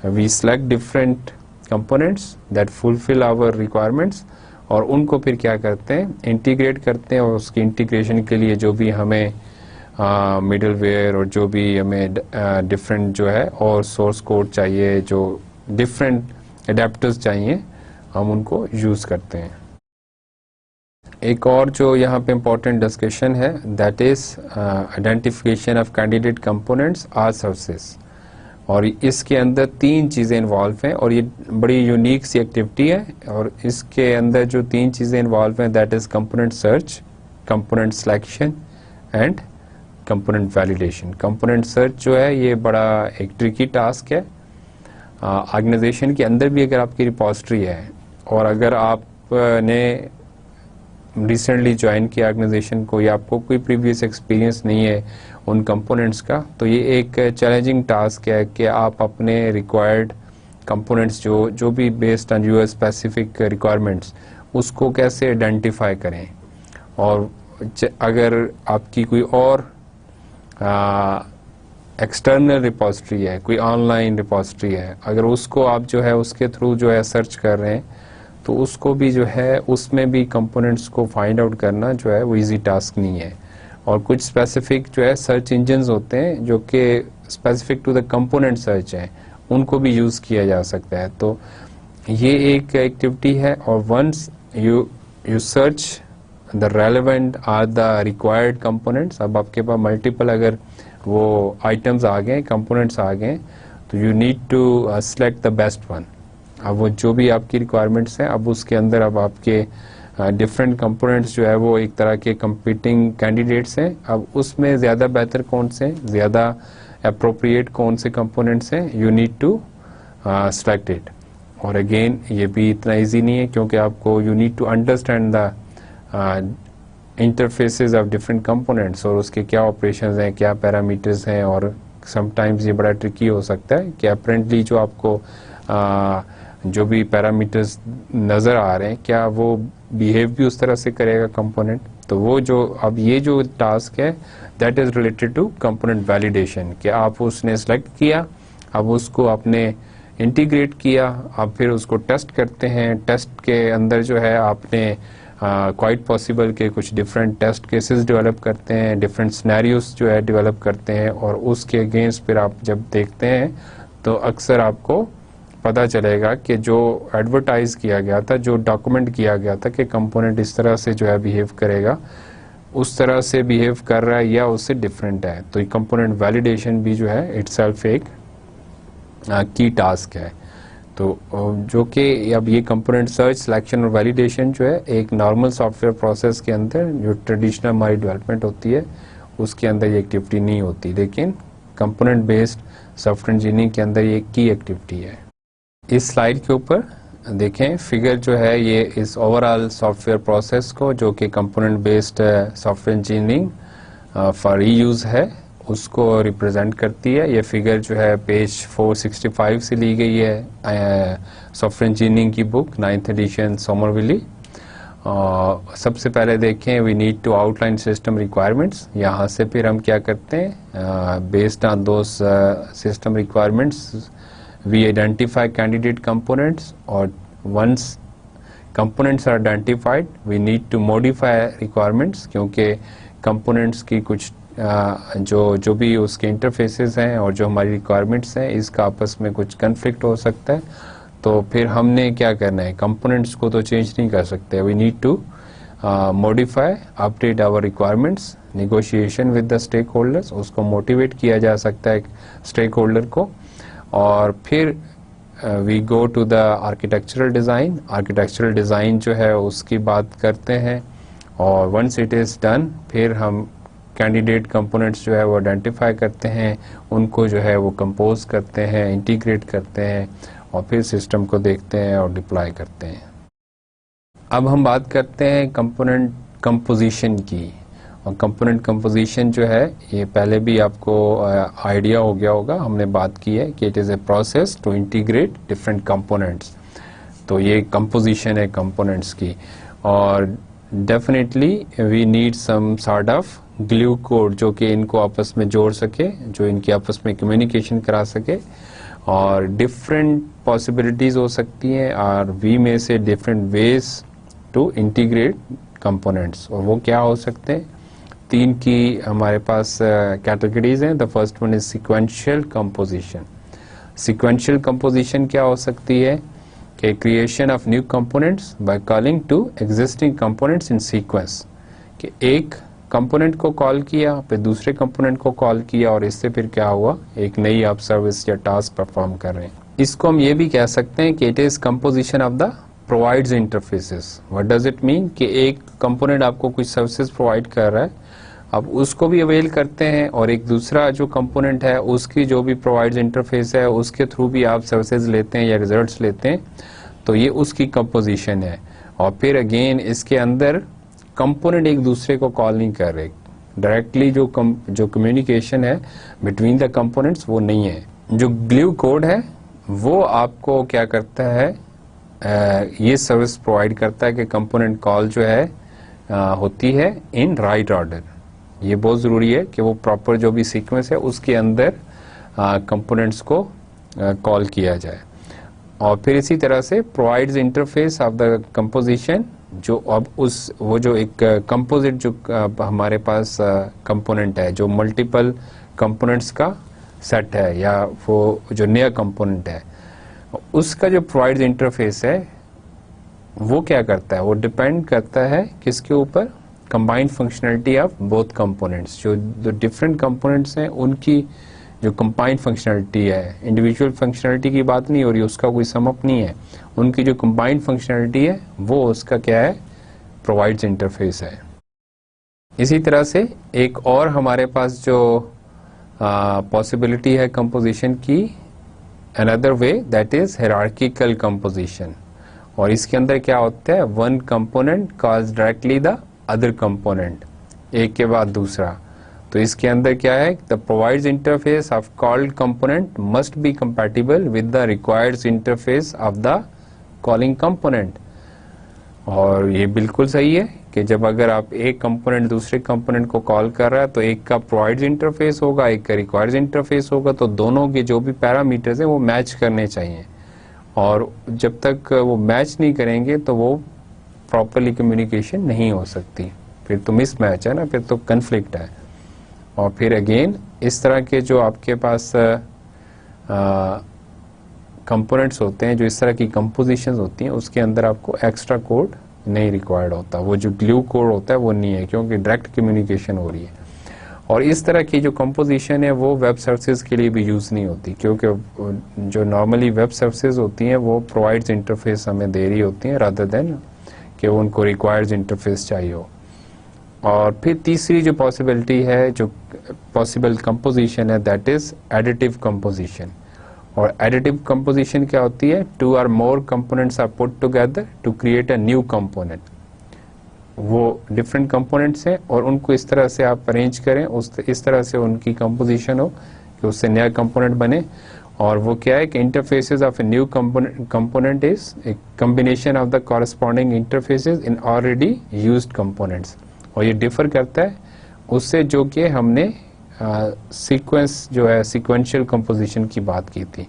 we select different components that fulfil our requirements और उनको फिर क्या करते हैं, इंटीग्रेट करते हैं और उसकी इंटीग्रेशन के लिए जो भी हमें मिडलवेयर और जो भी हमें डिफरेंट जो है और सोर्स कोड चाहिए, जो डिफरेंट एडेप्टर्स चाहिए, हम उनको यूज़ करते हैं। एक और जो यहाँ पे इम्पोर्टेंट डिस्कशन है that is identification of candidate components or services, और इसके अंदर 3 चीज़ें इन्वॉल्व हैं और ये बड़ी यूनिक सी एक्टिविटी है। और इसके अंदर जो 3 चीज़ें इन्वॉल्व हैं that is component search, component selection and component validation. Component search जो है ये बड़ा एक ट्रिकी टास्क है। ऑर्गेनाइजेशन के अंदर भी अगर आपकी रिपोजिटरी है और अगर आपने रिसेंटली ज्वाइन किया ऑर्गेनाइजेशन को या आपको कोई प्रीवियस एक्सपीरियंस नहीं है उन कंपोनेंट्स का, तो ये एक चैलेंजिंग टास्क है कि आप अपने रिक्वायर्ड कंपोनेंट्स जो भी based on your specific requirements उसको कैसे आइडेंटिफाई करें। और अगर आपकी कोई और एक्सटर्नल रिपोजिटरी है, कोई ऑनलाइन रिपोजिटरी है, अगर उसको आप जो है उसके थ्रू जो है सर्च कर रहे हैं तो उसको भी जो है उसमें भी कंपोनेंट्स को फाइंड आउट करना जो है वो इजी टास्क नहीं है। और कुछ स्पेसिफिक जो है सर्च इंजन्स होते हैं जो कि specific to the component search हैं, उनको भी यूज़ किया जा सकता है। तो ये एक एक्टिविटी है। और once you search the relevant or the required components, अब आपके पास मल्टीपल अगर वो आइटम्स आ गए, कंपोनेंट्स आ गए, तो you need to select the best one. अब वो जो भी आपकी रिक्वायरमेंट्स हैं, अब उसके अंदर अब आपके डिफरेंट कंपोनेंट्स जो है वो एक तरह के कंपीटिंग कैंडिडेट्स हैं। अब उसमें ज़्यादा बेहतर कौन से, ज़्यादा अप्रोप्रिएट कौन से कंपोनेंट्स हैं, you need to select it. और अगेन ये भी इतना इजी नहीं है क्योंकि आपको you need to understand the interfaces of different components और उसके क्या ऑपरेशंस हैं, क्या पैरामीटर्स हैं। और समटाइम्स ये बड़ा ट्रिकी हो सकता है कि अपेरेंटली जो आपको जो भी पैरामीटर्स नज़र आ रहे हैं क्या वो बिहेव भी उस तरह से करेगा कंपोनेंट। तो वो जो अब ये जो टास्क है that is related to component validation, कि आप उसने सेलेक्ट किया, अब उसको आपने इंटीग्रेट किया, अब फिर उसको टेस्ट करते हैं। टेस्ट के अंदर जो है आपने क्वाइट पॉसिबल के कुछ डिफरेंट टेस्ट केसेस डेवलप करते हैं, डिफरेंट सिनेरियोस जो है डेवलप करते हैं और उसके अगेंस्ट फिर आप जब देखते हैं तो अक्सर आपको पता चलेगा कि जो एडवर्टाइज किया गया था, जो डॉक्यूमेंट किया गया था कि कंपोनेंट इस तरह से जो है बिहेव करेगा, उस तरह से बिहेव कर रहा है या उससे डिफरेंट है। तो ये कंपोनेंट वैलिडेशन भी जो है इटसेल्फ एक की टास्क है। तो जो कि अब ये कंपोनेंट सर्च, सिलेक्शन और वैलिडेशन जो है एक नॉर्मल सॉफ्टवेयर प्रोसेस के अंदर जो ट्रेडिशनल हमारी डेवलपमेंट होती है उसके अंदर ये एक्टिविटी नहीं होती, लेकिन कंपोनेंट बेस्ड सॉफ्टवेयर इंजीनियरिंग के अंदर ये की एक्टिविटी है। इस स्लाइड के ऊपर देखें फिगर जो है ये इस ओवरऑल सॉफ्टवेयर प्रोसेस को जो कि component based software engineering for reuse है उसको रिप्रेजेंट करती है। ये फिगर जो है पेज 465 से ली गई है सॉफ्टवेयर इंजीनियरिंग की बुक 9th एडिशन सोमरविली। सबसे पहले देखें we need to outline system requirements. यहाँ से फिर हम क्या करते हैं, based on those system requirements we identify candidate components, or once components are identified we need to modify requirements, क्योंकि components की कुछ जो भी उसके इंटरफेसेस हैं और जो हमारी रिक्वायरमेंट्स हैं इसका आपस में कुछ कन्फ्लिक्ट हो सकता है। तो फिर हमने क्या करना है, कंपोनेंट्स को तो चेंज नहीं कर सकते, we need to modify update our requirements, negotiation with the stakeholders, उसको मोटिवेट किया जा सकता है स्टेक होल्डर को। और फिर we go to the architectural design. Architectural design जो है उसकी बात करते हैं और वंस इट इज़ डन फिर हम कैंडिडेट कंपोनेंट्स जो है वो आइडेंटिफाई करते हैं, उनको जो है वो कंपोज करते हैं, इंटीग्रेट करते हैं और फिर सिस्टम को देखते हैं और डिप्लॉय करते हैं। अब हम बात करते हैं कंपोनेंट कंपोजिशन की। और कंपोनेंट कंपोजिशन जो है ये पहले भी आपको आइडिया हो गया होगा, हमने बात की है कि it is a process to integrate different components. तो ये कंपोजिशन है कंपोनेंट्स की। और definitely we need some sort of glue code जो कि इनको आपस में जोड़ सके, जो इनकी आपस में कम्युनिकेशन करा सके। और डिफरेंट पॉसिबिलिटीज हो सकती हैं और वी में से different ways to integrate components, और वो क्या हो सकते हैं? 3 की हमारे पास कैटेगरीज हैं। The first one is sequential composition. Sequential composition क्या हो सकती है कि creation of new components by calling to existing components in sequence, कि एक कंपोनेंट को कॉल किया, फिर दूसरे कंपोनेंट को कॉल किया, और इससे फिर क्या हुआ, एक नई आप सर्विस या टास्क परफॉर्म कर रहे हैं। इसको हम ये भी कह सकते हैं कि it is composition of the provides interfaces. What does it mean? कि एक कंपोनेंट आपको कुछ सर्विसेज प्रोवाइड कर रहा है, अब उसको भी अवेल करते हैं, और एक दूसरा जो कंपोनेंट है उसकी जो भी प्रोवाइड्स इंटरफेस है उसके थ्रू भी आप सर्विसेज लेते हैं या रिजल्ट्स लेते हैं, तो ये उसकी कंपोजिशन है। और फिर अगेन इसके अंदर कंपोनेंट एक दूसरे को कॉल नहीं कर रहे, डायरेक्टली जो कम्युनिकेशन है बिटवीन द कंपोनेंट्स वो नहीं है। जो ग्लू कोड है वो आपको क्या करता है, ये सर्विस प्रोवाइड करता है कि कंपोनेंट कॉल जो है होती है इन राइट ऑर्डर। ये बहुत ज़रूरी है कि वो प्रॉपर जो भी सीक्वेंस है उसके अंदर कंपोनेंट्स को कॉल किया जाए। और फिर इसी तरह से provides interface of the composition, जो अब वो जो एक कंपोजिट जो हमारे पास कंपोनेंट है, जो मल्टीपल कंपोनेंट्स का सेट है या वो जो नया कंपोनेंट है, उसका जो प्रोवाइड्स इंटरफेस है वो क्या करता है, वो डिपेंड करता है किसके ऊपर? Combined functionality of both components. जो डिफरेंट कंपोनेंट्स हैं उनकी जो कंबाइंड फंक्शनलिटी है, इंडिविजुअल फंक्शनलिटी की बात नहीं हो रही, उसका कोई सम अप नहीं है, उनकी जो कंबाइंड फंक्शनलिटी है वो उसका क्या है, प्रोवाइड्स इंटरफेस है। इसी तरह से एक और हमारे पास जो पॉसिबिलिटी है कंपोजिशन की, another way, that is hierarchical composition. और इसके अंदर क्या होता है, one component calls directly the other component, एक के बाद दूसरा। तो इसके अंदर क्या है, the provides interface of called component must be compatible with the required interface of the calling component. और ये बिल्कुल सही है कि जब अगर आप एक कंपोनेंट दूसरे कंपोनेंट को कॉल कर रहा है तो एक का प्रोवाइड्स इंटरफेस होगा, एक का रिक्वायर्ड इंटरफेस होगा, तो दोनों के जो भी पैरामीटर्स हैं वो मैच करने चाहिए। और जब तक वो मैच नहीं करेंगे तो वो प्रॉपरली कम्युनिकेशन नहीं हो सकती, फिर तो मिसमैच है ना, फिर तो कन्फ्लिक्ट है। और फिर अगेन इस तरह के जो आपके पास कंपोनेंट्स होते हैं, जो इस तरह की कंपोजिशंस होती हैं, उसके अंदर आपको एक्स्ट्रा कोड नहीं रिक्वायर्ड होता, वो जो ग्लू कोड होता है वो नहीं है, क्योंकि डायरेक्ट कम्युनिकेशन हो रही है। और इस तरह की जो कंपोजिशन है वो वेब सर्विसेज के लिए भी यूज़ नहीं होती, क्योंकि जो नॉर्मली वेब सर्विसेज होती हैं वो प्रोवाइड्स इंटरफेस हमें दे रही होती हैं रादर देन कि उनको रिक्वायर्ड इंटरफेस चाहिए हो। और फिर तीसरी जो पॉसिबिलिटी है, जो पॉसिबल कंपोजिशन है, दैट इज एडिटिव कंपोजिशन। और एडिटिव कंपोजिशन क्या होती है, 2 or more components are put together to create a new component. वो डिफरेंट कंपोनेंट्स हैं और उनको इस तरह से आप अरेंज करें, इस तरह से उनकी कंपोजिशन हो कि उससे नया कंपोनेंट बने। और वो क्या है कि interfaces of a new component is a combination of the corresponding interfaces in already used components. और ये डिफर करता है उससे जो कि हमने सीक्वेंस जो है सीक्वेंशियल कंपोजिशन की बात की थी।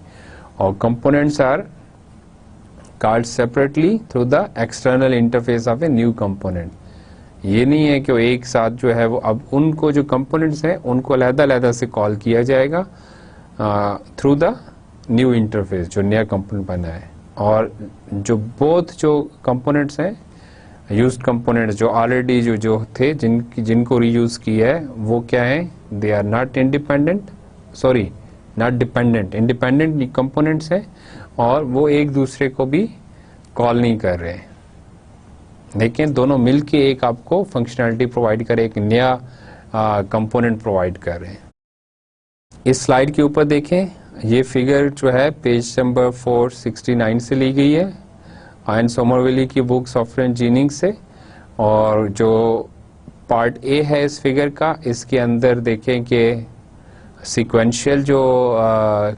और components are called separately through the external interface of a new component. ये नहीं है कि वो एक साथ जो है वो, अब उनको जो कंपोनेंट्स हैं उनको अलग-अलग से कॉल किया जाएगा थ्रू द न्यू इंटरफेस जो नया कंपोनेंट बना है। और जो बोथ जो कंपोनेंट्स हैं, यूज्ड कंपोनेंट्स जो ऑलरेडी जो थे जिनको रीयूज किया है, वो क्या है, they are not independent, sorry not dependent, independent components हैं और वो एक दूसरे को भी कॉल नहीं कर रहे हैं, लेकिन दोनों मिलके एक आपको फंक्शनैलिटी प्रोवाइड करे, एक नया कंपोनेंट प्रोवाइड कर रहे हैं। इस स्लाइड के ऊपर देखें, ये फिगर जो है पेज नंबर 469 से ली गई है, आयन सोमरवेली की बुक सॉफ्टवेयर इंजीनियरिंग से। और जो पार्ट ए है इस फिगर का, इसके अंदर देखें कि सीक्वेंशियल जो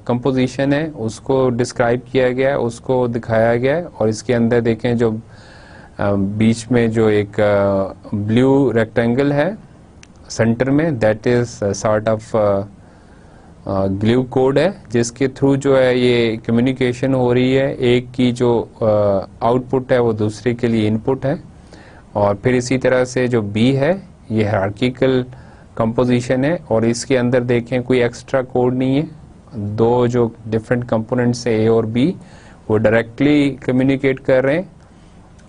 कंपोजिशन है उसको डिस्क्राइब किया गया है, उसको दिखाया गया है। और इसके अंदर देखें जो बीच में जो एक ब्लू रेक्टेंगल है सेंटर में, that is sort of glue code है, जिसके थ्रू जो है ये कम्युनिकेशन हो रही है। एक की जो आउटपुट है वो दूसरे के लिए इनपुट है। और फिर इसी तरह से जो बी है ये हायरार्किकल कंपोजिशन है, और इसके अंदर देखें कोई एक्स्ट्रा कोड नहीं है। दो जो डिफरेंट कंपोनेंट्स है ए और बी वो डायरेक्टली कम्युनिकेट कर रहे हैं।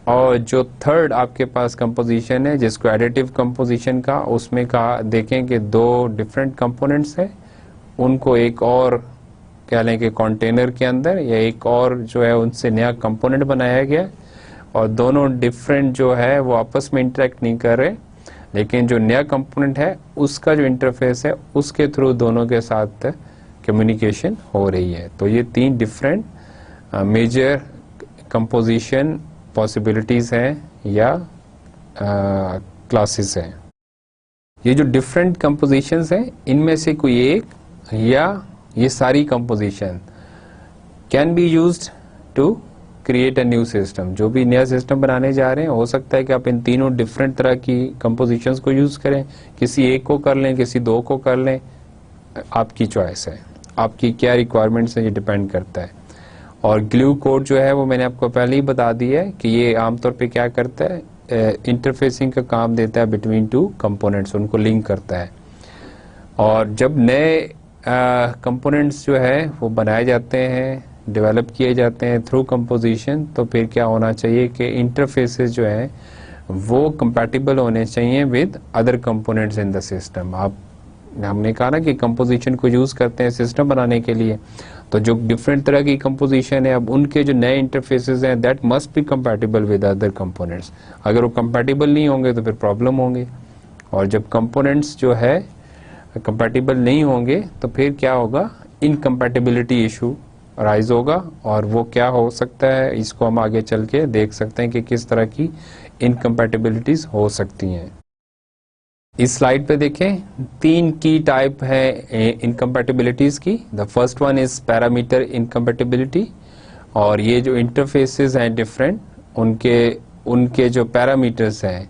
और जो थर्ड आपके पास कंपोजिशन है जिसको एडिटिव कंपोजिशन का, उसमें कहा देखें कि दो डिफरेंट कंपोनेंट्स हैं, उनको एक और कह लें कि कंटेनर के अंदर या एक और जो है उनसे नया कंपोनेंट बनाया गया, और दोनों डिफरेंट जो है वो आपस में इंटरेक्ट नहीं कर रहे, लेकिन जो नया कंपोनेंट है उसका जो इंटरफेस है उसके थ्रू दोनों के साथ कम्युनिकेशन हो रही है। तो ये तीन डिफरेंट मेजर कंपोजिशन पॉसिबिलिटीज हैं या क्लासेस हैं। ये जो डिफरेंट कंपोजिशंस हैं इनमें से कोई एक या ये सारी composition can be used to create a new system. जो भी नया सिस्टम बनाने जा रहे हैं, हो सकता है कि आप इन तीनों डिफरेंट तरह की कंपोजिशंस को यूज करें, किसी एक को कर लें, किसी दो को कर लें, आपकी चॉइस है, आपकी क्या रिक्वायरमेंट्स है, ये डिपेंड करता है। और ग्लू कोड जो है वो मैंने आपको पहले ही बता दिया है कि ये आमतौर पे क्या करता है, इंटरफेसिंग का काम देता है बिटवीन टू कंपोनेंट्स, उनको लिंक करता है। और जब नए कंपोनेंट्स जो है वो बनाए जाते हैं, डेवलप किए जाते हैं थ्रू कंपोजिशन, तो फिर क्या होना चाहिए कि इंटरफेसेस जो है वो कंपैटिबल होने चाहिए with other components in the system. हमने कहा ना कि कंपोजिशन को यूज करते हैं सिस्टम बनाने के लिए, तो जो डिफरेंट तरह की कंपोजिशन है, अब उनके जो नए इंटरफेसेस हैं that must be compatible with other components. अगर वो कंपैटिबल नहीं होंगे तो फिर प्रॉब्लम होंगे, और जब कंपोनेंट्स जो है कंपैटिबल नहीं होंगे तो फिर क्या होगा, इनकम्पैटिबिलिटी इशू राइज होगा। और वो क्या हो सकता है, इसको हम आगे चल के देख सकते हैं कि किस तरह की इनकम्पैटिबिलिटीज हो सकती हैं। इस स्लाइड पे देखें, तीन की टाइप है इनकम्पैटिबिलिटीज की। The first one is parameter incompatibility, और ये जो इंटरफेसेस हैं डिफरेंट, उनके जो पैरामीटर्स हैं,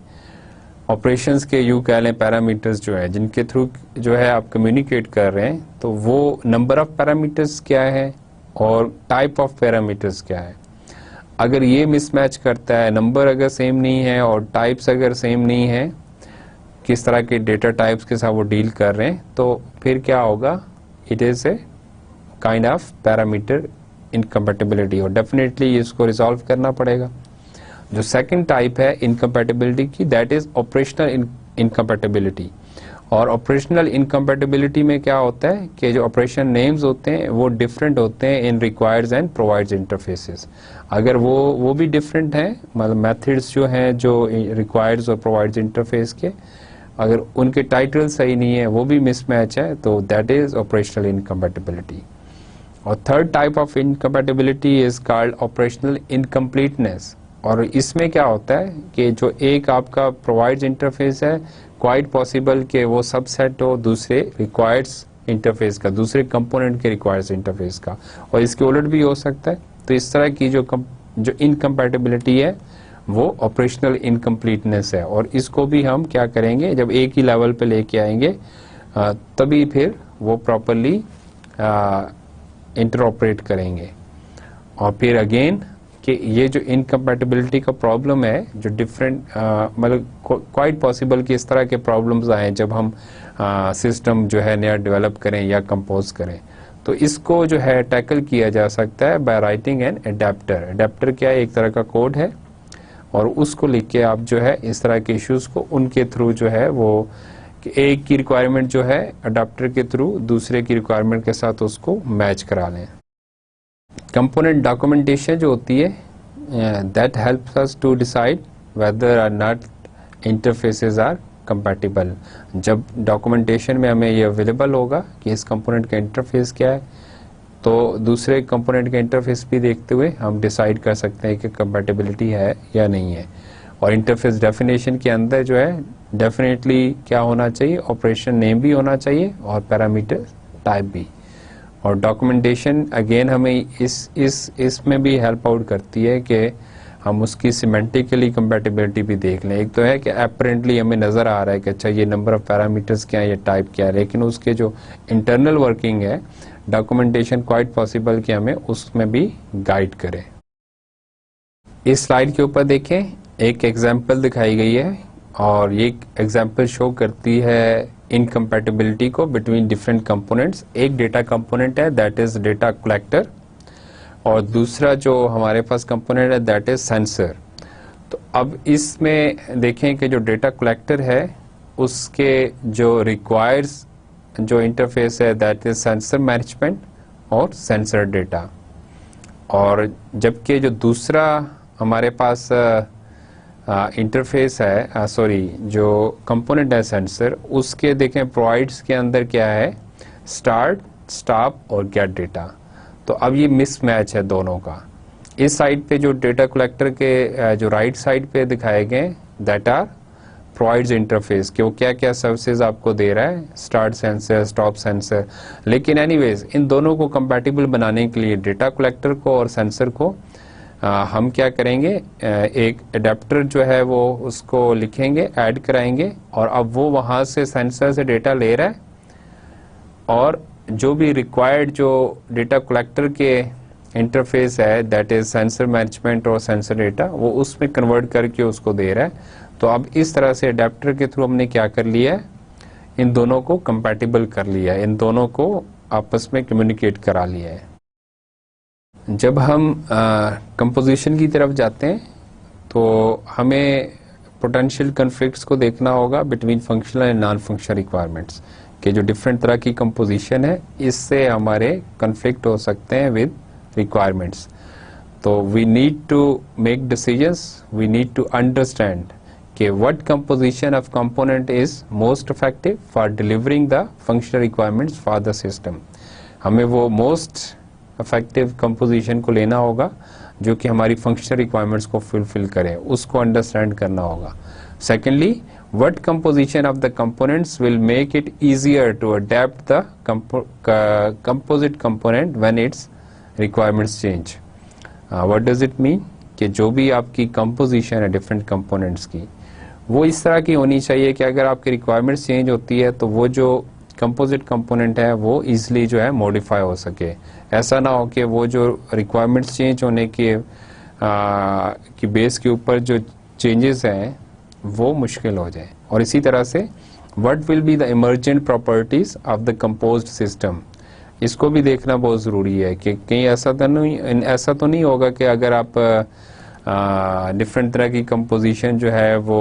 ऑपरेशंस के यू कह लें पैरामीटर्स जो है जिनके थ्रू जो है आप कम्युनिकेट कर रहे हैं, तो वो नंबर ऑफ पैरामीटर्स क्या है और टाइप ऑफ पैरामीटर्स क्या है। अगर ये मिसमैच करता है, नंबर अगर सेम नहीं है और टाइप्स अगर सेम नहीं है, किस तरह के डेटा टाइप्स के साथ वो डील कर रहे हैं, तो फिर क्या होगा, it is a kind of parameter incompatibility, और डेफिनेटली इसको रिजॉल्व करना पड़ेगा। जो सेकंड टाइप है इनकम्पैटिबिलिटी की, दैट इज ऑपरेशनल इनकम्पैटिबिलिटी। और ऑपरेशनल इनकम्पैटिबिलिटी में क्या होता है कि जो ऑपरेशन नेम्स होते हैं वो डिफरेंट होते हैं इन रिक्वायर्स एंड प्रोवाइड्स इंटरफेसेस। अगर वो भी डिफरेंट हैं, मतलब मेथड्स जो हैं जो रिक्वायर्स और प्रोवाइड्स इंटरफेस के, अगर उनके टाइटल सही नहीं है, वो भी मिसमैच है, तो दैट इज ऑपरेशनल इनकम्पैटिबिलिटी। और third type of incompatibility is called operational incompleteness. और इसमें क्या होता है कि जो एक आपका प्रोवाइड्स इंटरफेस है, क्वाइट पॉसिबल कि वो सबसेट हो दूसरे रिक्वायर्ड्स इंटरफेस का, दूसरे कंपोनेंट के रिक्वायर्ड्स इंटरफेस का, और इसके उलट भी हो सकता है। तो इस तरह की जो इनकम्पैटिबिलिटी है वो ऑपरेशनल इनकम्प्लीटनेस है, और इसको भी हम क्या करेंगे, जब एक ही लेवल पे लेके आएंगे तभी फिर वो प्रॉपरली इंटरऑपरेट करेंगे। और फिर अगेन कि ये जो इनकम्पैटिबिलिटी का प्रॉब्लम है, जो डिफरेंट मतलब क्वाइट पॉसिबल कि इस तरह के प्रॉब्लम्स आए जब हम सिस्टम जो है नया डेवलप करें या कंपोज करें, तो इसको जो है टैकल किया जा सकता है by writing an adapter. Adapter क्या है, एक तरह का कोड है, और उसको लिख के आप जो है इस तरह के इश्यूज को उनके थ्रू जो है वो एक की रिक्वायरमेंट जो है अडेप्टर के थ्रू दूसरे की रिक्वायरमेंट के साथ उसको मैच करा लें। कंपोनेंट डॉक्यूमेंटेशन जो होती है, that helps us to decide whether or not interfaces are compatible. जब डॉक्यूमेंटेशन में हमें ये अवेलेबल होगा कि इस कंपोनेंट का इंटरफेस क्या है, तो दूसरे कंपोनेंट का इंटरफेस भी देखते हुए हम डिसाइड कर सकते हैं कि कंपैटिबिलिटी है या नहीं है। और इंटरफेस डेफिनेशन के अंदर जो है डेफिनेटली क्या होना चाहिए, ऑपरेशन नेम भी होना चाहिए और पैरामीटर टाइप भी। और डॉक्यूमेंटेशन अगेन हमें इसमें भी हेल्प आउट करती है कि हम उसकी सिमेंटिकली कंपैटिबिलिटी भी देख लें। एक तो है कि अपरेंटली हमें नज़र आ रहा है कि अच्छा ये नंबर ऑफ पैरामीटर्स क्या है, ये टाइप क्या है, लेकिन उसके जो इंटरनल वर्किंग है, डॉक्यूमेंटेशन क्वाइट पॉसिबल कि हमें उसमें भी गाइड करे। इस स्लाइड के ऊपर देखें, एक एग्जाम्पल दिखाई गई है और ये एग्जाम्पल शो करती है इनकम्पैटिबिलिटी को बिटवीन डिफरेंट कंपोनेंट्स। एक डेटा कंपोनेंट है दैट इज डेटा कलेक्टर और दूसरा जो हमारे पास कंपोनेंट है दैट इज सेंसर। तो अब इसमें देखें कि जो डेटा कलेक्टर है उसके जो रिक्वायर्स जो इंटरफेस है दैट इज सेंसर मैनेजमेंट और सेंसर डेटा, और जबकि जो दूसरा हमारे पास इंटरफेस है जो कंपोनेंट है सेंसर, उसके देखें प्रोवाइड्स के अंदर क्या है, स्टार्ट, स्टॉप और गेट डेटा। तो अब ये मिसमैच है दोनों का। इस साइड पे जो डेटा कलेक्टर के जो राइट साइड पे दिखाए गए दैट आर प्रोवाइड्स इंटरफेस कि वो क्या क्या सर्विसेज आपको दे रहा है, स्टार्ट सेंसर, स्टॉप सेंसर। लेकिन एनीवेज इन दोनों को कंपैटिबल बनाने के लिए डेटा कलेक्टर को और सेंसर को हम क्या करेंगे, एक एडेप्टर जो है वो उसको लिखेंगे, ऐड कराएंगे, और अब वो वहाँ से सेंसर से डेटा ले रहा है और जो भी रिक्वायर्ड जो डेटा कलेक्टर के इंटरफेस है दैट इज सेंसर मैनेजमेंट और सेंसर डेटा, वो उसमें कन्वर्ट करके उसको दे रहा है। तो अब इस तरह से एडेप्टर के थ्रू हमने क्या कर लिया है, इन दोनों को कंपैटिबल कर लिया है, इन दोनों को आपस में कम्युनिकेट करा लिया है। जब हम कंपोजिशन की तरफ जाते हैं तो हमें पोटेंशियल कॉन्फ्लिक्ट्स को देखना होगा between functional and non functional requirements के जो डिफरेंट तरह की कंपोजिशन है, इससे हमारे कॉन्फ्लिक्ट हो सकते हैं विद रिक्वायरमेंट्स। तो we need to make decisions, we need to understand कि what composition of component is most effective for delivering the functional requirements for the system. हमें वो मोस्ट इफेक्टिव कंपोजिशन को लेना होगा जो कि हमारी फंक्शनल रिक्वायरमेंट्स को फुलफिल करे, उसको अंडरस्टैंड करना होगा। Secondly, what composition of the components will make it easier to adapt the composite component when its requirements change. What does it mean? कि जो भी आपकी composition है different components की, वो इस तरह की होनी चाहिए कि अगर आपकी requirements change होती है तो वो जो composite component है वो easily जो है modify हो सके। ऐसा ना हो कि वो जो requirements change होने की बेस के ऊपर जो changes हैं वो मुश्किल हो जाए। और इसी तरह से what will be the emergent properties of the composed system, इसको भी देखना बहुत ज़रूरी है कि कहीं ऐसा तो नहीं होगा कि अगर आप डिफरेंट तरह की कंपोजिशन जो है वो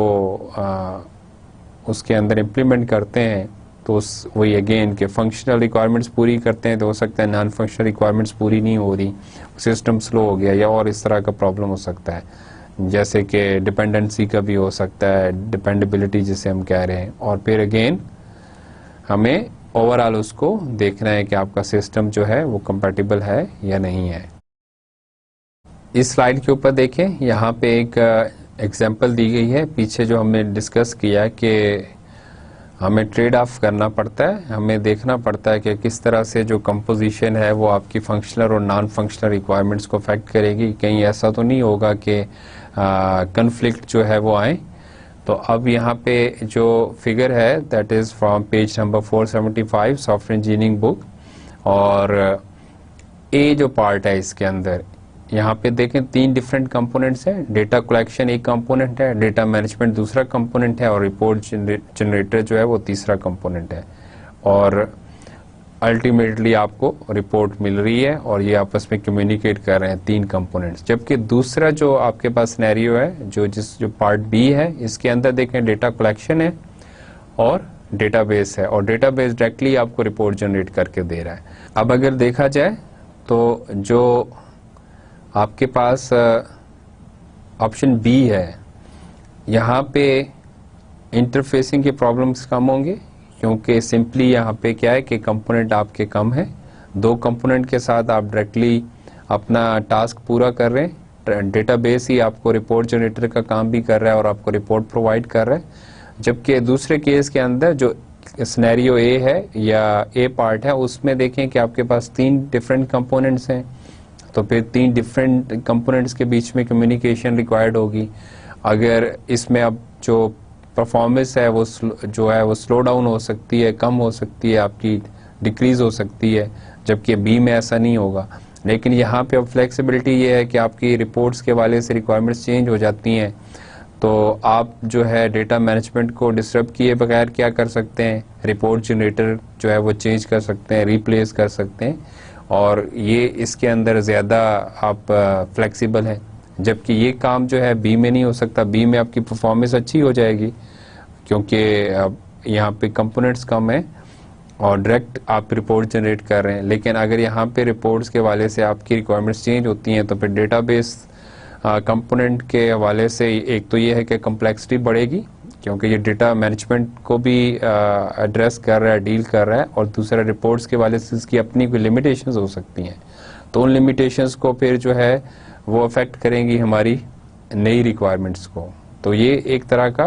उसके अंदर इम्प्लीमेंट करते हैं तो वही अगेन के फंक्शनल रिक्वायरमेंट्स पूरी करते हैं तो हो सकता है नॉन फंक्शनल रिक्वायरमेंट्स पूरी नहीं हो रही, सिस्टम स्लो हो गया या और इस तरह का प्रॉब्लम हो सकता है, जैसे कि डिपेंडेंसी का भी हो सकता है, डिपेंडेबिलिटी जिसे हम कह रहे हैं। और फिर अगेन हमें ओवरऑल उसको देखना है कि आपका सिस्टम जो है वो कंपैटिबल है या नहीं है। इस स्लाइड के ऊपर देखें, यहाँ पे एक एग्जांपल दी गई है। पीछे जो हमने डिस्कस किया कि हमें ट्रेड ऑफ करना पड़ता है, हमें देखना पड़ता है कि किस तरह से जो कंपोजिशन है वो आपकी फंक्शनल और नॉन फंक्शनल रिक्वायरमेंट्स को अफेक्ट करेगी। कहीं ऐसा तो नहीं होगा कि कन्फ्लिक्ट जो है वो आए। तो अब यहाँ पे जो फिगर है that is from page number 475 software engineering book, और ए जो पार्ट है इसके अंदर यहाँ पे देखें 3 डिफरेंट कंपोनेंट्स हैं। डेटा कलेक्शन एक कंपोनेंट है, डेटा मैनेजमेंट दूसरा कंपोनेंट है और रिपोर्ट जनरेटर जो है वो तीसरा कंपोनेंट है। और अल्टीमेटली आपको रिपोर्ट मिल रही है और ये आपस में कम्युनिकेट कर रहे हैं 3 कंपोनेंट्स। जबकि दूसरा जो आपके पास सिनेरियो है जो पार्ट बी है, इसके अंदर देखें डेटा कलेक्शन है और डेटाबेस है, और डेटाबेस डायरेक्टली आपको रिपोर्ट जनरेट करके दे रहा है। अब अगर देखा जाए तो जो आपके पास ऑप्शन बी है, यहाँ पे इंटरफेसिंग के प्रॉब्लम्स कम होंगे क्योंकि सिंपली यहाँ पे क्या है कि कंपोनेंट आपके कम है। 2 कंपोनेंट के साथ आप डायरेक्टली अपना टास्क पूरा कर रहे हैं। डेटाबेस ही आपको रिपोर्ट जनरेटर का काम भी कर रहा है और आपको रिपोर्ट प्रोवाइड कर रहा है। जबकि दूसरे केस के अंदर जो सिनेरियो ए है या ए पार्ट है, उसमें देखें कि आपके पास 3 डिफरेंट कंपोनेंट्स हैं। तो फिर 3 डिफरेंट कंपोनेंट्स के बीच में कम्युनिकेशन रिक्वायर्ड होगी। अगर इसमें अब जो परफॉर्मेंस है वो स्लो डाउन हो सकती है, कम हो सकती है, आपकी डिक्रीज हो सकती है, जबकि बी में ऐसा नहीं होगा। लेकिन यहाँ पे अब फ्लेक्सिबिलिटी ये है कि आपकी रिपोर्ट्स के वाले से रिक्वायरमेंट्स चेंज हो जाती हैं, तो आप जो है डेटा मैनेजमेंट को डिस्टर्ब किए बगैर क्या कर सकते हैं, रिपोर्ट जनरेटर जो है वो चेंज कर सकते हैं, रिप्लेस कर सकते हैं, और ये इसके अंदर ज़्यादा आप फ्लेक्सिबल हैं। जबकि ये काम जो है बी में नहीं हो सकता। बी में आपकी परफॉर्मेंस अच्छी हो जाएगी क्योंकि यहाँ पे कंपोनेंट्स कम है और डायरेक्ट आप रिपोर्ट जनरेट कर रहे हैं। लेकिन अगर यहाँ पे रिपोर्ट्स के हवाले से आपकी रिक्वायरमेंट्स चेंज होती हैं तो फिर डेटाबेस कंपोनेंट के हवाले से एक तो ये है कि कम्प्लेक्सिटी बढ़ेगी क्योंकि ये डेटा मैनेजमेंट को भी एड्रेस कर रहा है, डील कर रहा है, और दूसरा रिपोर्ट्स के हवाले से इसकी अपनी कोई लिमिटेशंस हो सकती हैं, तो उन लिमिटेशंस को फिर जो है वो अफेक्ट करेंगी हमारी नई रिक्वायरमेंट्स को। तो ये एक तरह का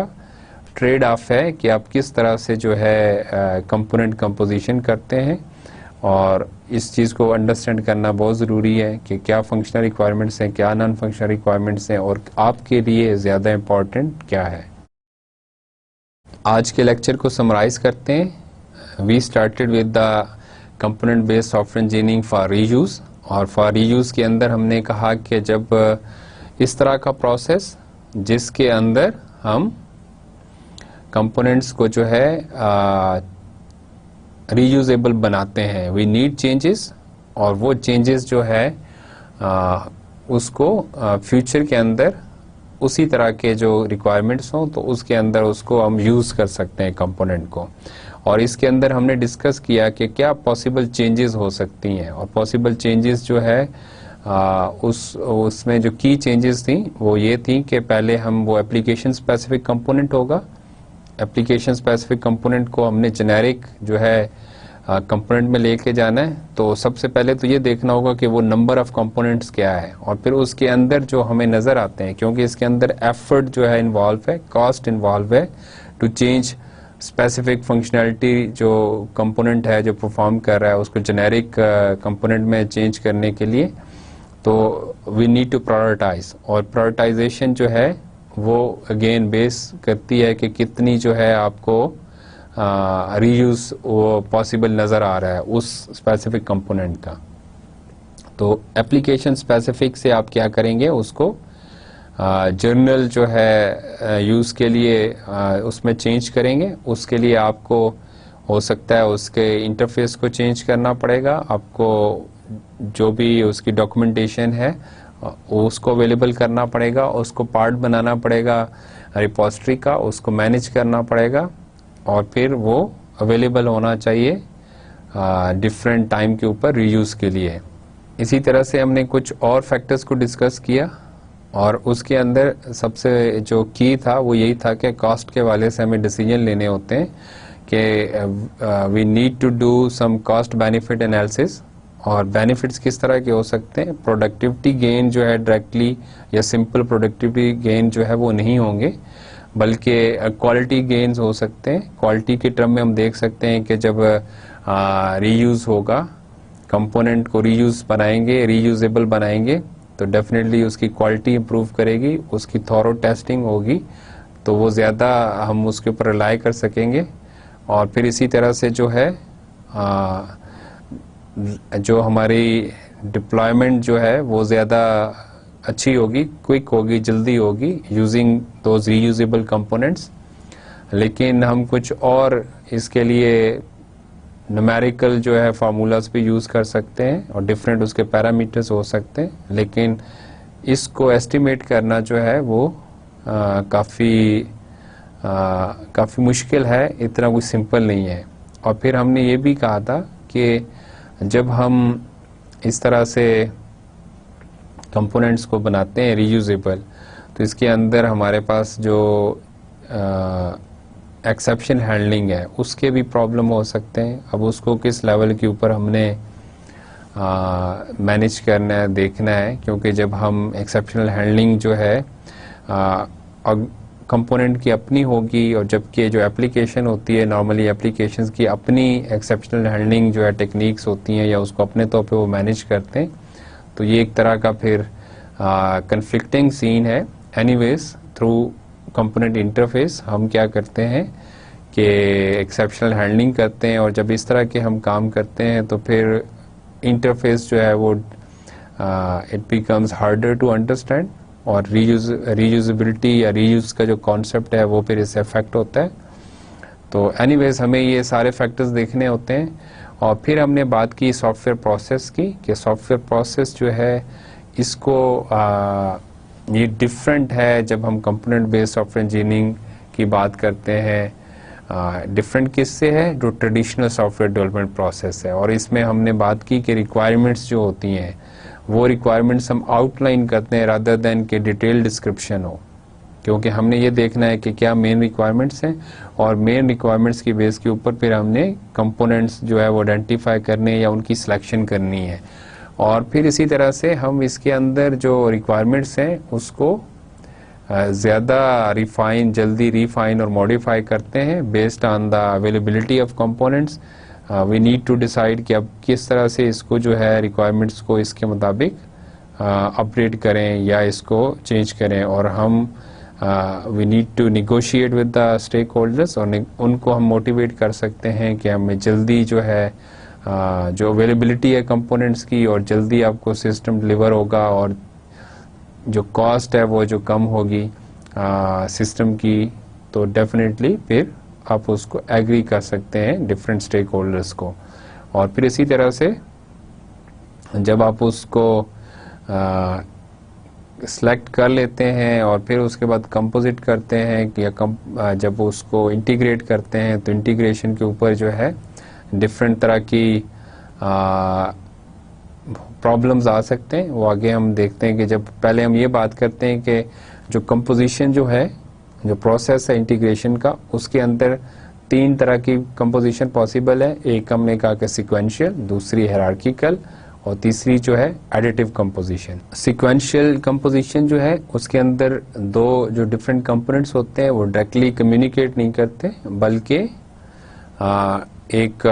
ट्रेड ऑफ है कि आप किस तरह से जो है कंपोनेंट कंपोजिशन करते हैं, और इस चीज़ को अंडरस्टैंड करना बहुत ज़रूरी है कि क्या फंक्शनल रिक्वायरमेंट्स हैं, क्या नॉन फंक्शनल रिक्वायरमेंट्स हैं, और आपके लिए ज़्यादा इम्पॉर्टेंट क्या है। आज के लेक्चर को समराइज करते हैं। We started with the component based software engineering for reuse, और फॉर रीयूज़ के अंदर हमने कहा कि जब इस तरह का प्रोसेस जिसके अंदर हम कंपोनेंट्स को जो है रीयूजेबल बनाते हैं, वी नीड चेंजेस, और वो चेंजेस जो है उसको फ्यूचर के अंदर उसी तरह के जो रिक्वायरमेंट्स हों तो उसके अंदर उसको हम यूज़ कर सकते हैं कंपोनेंट को। और इसके अंदर हमने डिस्कस किया कि क्या पॉसिबल चेंजेस हो सकती हैं, और पॉसिबल चेंजेस जो है उसमें जो की चेंजेस थी वो ये थी कि पहले हम वो एप्लीकेशन स्पेसिफिक कंपोनेंट होगा, एप्लीकेशन स्पेसिफिक कंपोनेंट को हमने जेनेरिक जो है कंपोनेंट में लेके जाना है। तो सबसे पहले तो ये देखना होगा कि वो नंबर ऑफ कंपोनेंट्स क्या है, और फिर उसके अंदर जो हमें नज़र आते हैं, क्योंकि इसके अंदर एफर्ट जो है इन्वॉल्व है, कॉस्ट इन्वॉल्व है टू चेंज स्पेसिफिक फंक्शनैलिटी जो कंपोनेंट है जो परफॉर्म कर रहा है उसको जेनेरिक कंपोनेंट में चेंज करने के लिए। तो वी नीड टू प्रायोरिटाइज, और प्रायोरिटाइजेशन जो है वो अगेन बेस करती है कि कितनी जो है आपको रीयूज वो पॉसिबल नज़र आ रहा है उस स्पेसिफिक कंपोनेंट का। तो एप्लीकेशन स्पेसिफिक से आप क्या करेंगे, उसको जर्नल जो है यूज़ के लिए उसमें चेंज करेंगे। उसके लिए आपको हो सकता है उसके इंटरफेस को चेंज करना पड़ेगा, आपको जो भी उसकी डॉक्यूमेंटेशन है उसको अवेलेबल करना पड़ेगा, उसको पार्ट बनाना पड़ेगा रिपोजिटरी का, उसको मैनेज करना पड़ेगा, और फिर वो अवेलेबल होना चाहिए डिफरेंट टाइम के ऊपर रीयूज़ के लिए। इसी तरह से हमने कुछ और फैक्टर्स को डिस्कस किया, और उसके अंदर सबसे जो की था वो यही था कि कॉस्ट के वाले से हमें डिसीजन लेने होते हैं कि we need to do some cost benefit analysis. और बेनिफिट्स किस तरह के हो सकते हैं, प्रोडक्टिविटी गेन जो है डायरेक्टली या सिंपल प्रोडक्टिविटी गेन जो है वो नहीं होंगे, बल्कि क्वालिटी गेन्स हो सकते हैं। क्वालिटी के टर्म में हम देख सकते हैं कि जब रीयूज़ होगा, कंपोनेंट को रीयूज़ बनाएंगे, रीयूजेबल बनाएंगे, तो डेफिनेटली उसकी क्वालिटी इंप्रूव करेगी, उसकी थॉरो टेस्टिंग होगी, तो वो ज़्यादा हम उसके ऊपर रिलाई कर सकेंगे। और फिर इसी तरह से जो है जो हमारी डिप्लॉयमेंट जो है वो ज़्यादा अच्छी होगी, क्विक होगी, जल्दी होगी यूजिंग दोज रीयूजेबल कंपोनेंट्स। लेकिन हम कुछ और इसके लिए न्यूमेरिकल जो है फार्मूलाज भी यूज़ कर सकते हैं और डिफरेंट उसके पैरामीटर्स हो सकते हैं, लेकिन इसको एस्टिमेट करना जो है वो काफ़ी मुश्किल है, इतना कुछ सिंपल नहीं है। और फिर हमने ये भी कहा था कि जब हम इस तरह से कंपोनेंट्स को बनाते हैं रीयूजेबल, तो इसके अंदर हमारे पास जो एक्सेप्शन हैंडलिंग है उसके भी प्रॉब्लम हो सकते हैं। अब उसको किस लेवल के ऊपर हमने मैनेज करना है, देखना है, क्योंकि जब हम एक्सेप्शनल हैंडलिंग जो है कंपोनेंट की अपनी होगी, और जबकि जो एप्लीकेशन होती है नॉर्मली एप्लीकेशंस की अपनी एक्सेप्शनल हैंडलिंग जो है टेक्निक्स होती हैं या उसको अपने तौर पे वो मैनेज करते हैं, तो ये एक तरह का फिर कन्फ्लिक्टिंग सीन है। एनीवेज थ्रू कंपोनेंट इंटरफेस हम क्या करते हैं कि एक्सेप्शनल हैंडलिंग करते हैं, और जब इस तरह के हम काम करते हैं तो फिर इंटरफेस जो है वो it becomes harder to understand, और रीयूजेबिलिटी या रीयूज का जो कॉन्सेप्ट है वो फिर इससे अफेक्ट होता है। तो एनीवेज हमें ये सारे फैक्टर्स देखने होते हैं। और फिर हमने बात की सॉफ्टवेयर प्रोसेस की, कि सॉफ्टवेयर प्रोसेस जो है इसको ये डिफरेंट है जब हम कंपोनेंट बेस्ड सॉफ्टवेयर इंजीनियरिंग की बात करते हैं। डिफरेंट किससे है? जो ट्रेडिशनल सॉफ्टवेयर डेवलपमेंट प्रोसेस है। और इसमें हमने बात की कि रिक्वायरमेंट्स जो होती हैं वो रिक्वायरमेंट्स हम आउटलाइन करते हैं रादर देन के डिटेल डिस्क्रिप्शन हो, क्योंकि हमने ये देखना है कि क्या मेन रिक्वायरमेंट्स हैं, और मेन रिक्वायरमेंट्स की बेस के ऊपर फिर हमने कंपोनेंट्स जो है वो आइडेंटिफाई करने या उनकी सिलेक्शन करनी है। और फिर इसी तरह से हम इसके अंदर जो रिक्वायरमेंट्स हैं उसको ज़्यादा जल्दी रिफाइन और मॉडिफाई करते हैं based on the availability of components. We need to decide कि अब किस तरह से इसको जो है रिक्वायरमेंट्स को इसके मुताबिक अपडेट करें या इसको चेंज करें। और हम we need to negotiate with the stakeholders, और उनको हम मोटिवेट कर सकते हैं कि हमें जल्दी जो है जो अवेलेबिलिटी है कंपोनेंट्स की, और जल्दी आपको सिस्टम डिलीवर होगा, और जो कॉस्ट है वो जो कम होगी सिस्टम की, तो डेफिनेटली फिर आप उसको एग्री कर सकते हैं डिफरेंट स्टेक होल्डर्स को। और फिर इसी तरह से जब आप उसको सेलेक्ट कर लेते हैं और फिर उसके बाद कंपोजिट करते हैं या जब उसको इंटीग्रेट करते हैं, तो इंटीग्रेशन के ऊपर जो है डिफरेंट तरह की प्रॉब्लम्स आ सकते हैं। वो आगे हम देखते हैं कि जब पहले हम ये बात करते हैं कि जो कंपोजिशन जो है, जो प्रोसेस है इंटीग्रेशन का, उसके अंदर 3 तरह की कंपोजिशन पॉसिबल है। एक हमने कहा कि सिक्वेंशियल, दूसरी हायरार्किकल, और तीसरी जो है एडिटिव कंपोजिशन। सिक्वेंशियल कंपोजिशन जो है उसके अंदर 2 जो डिफरेंट कंपोनेंट्स होते हैं वो डायरेक्टली कम्युनिकेट नहीं करते, बल्कि एक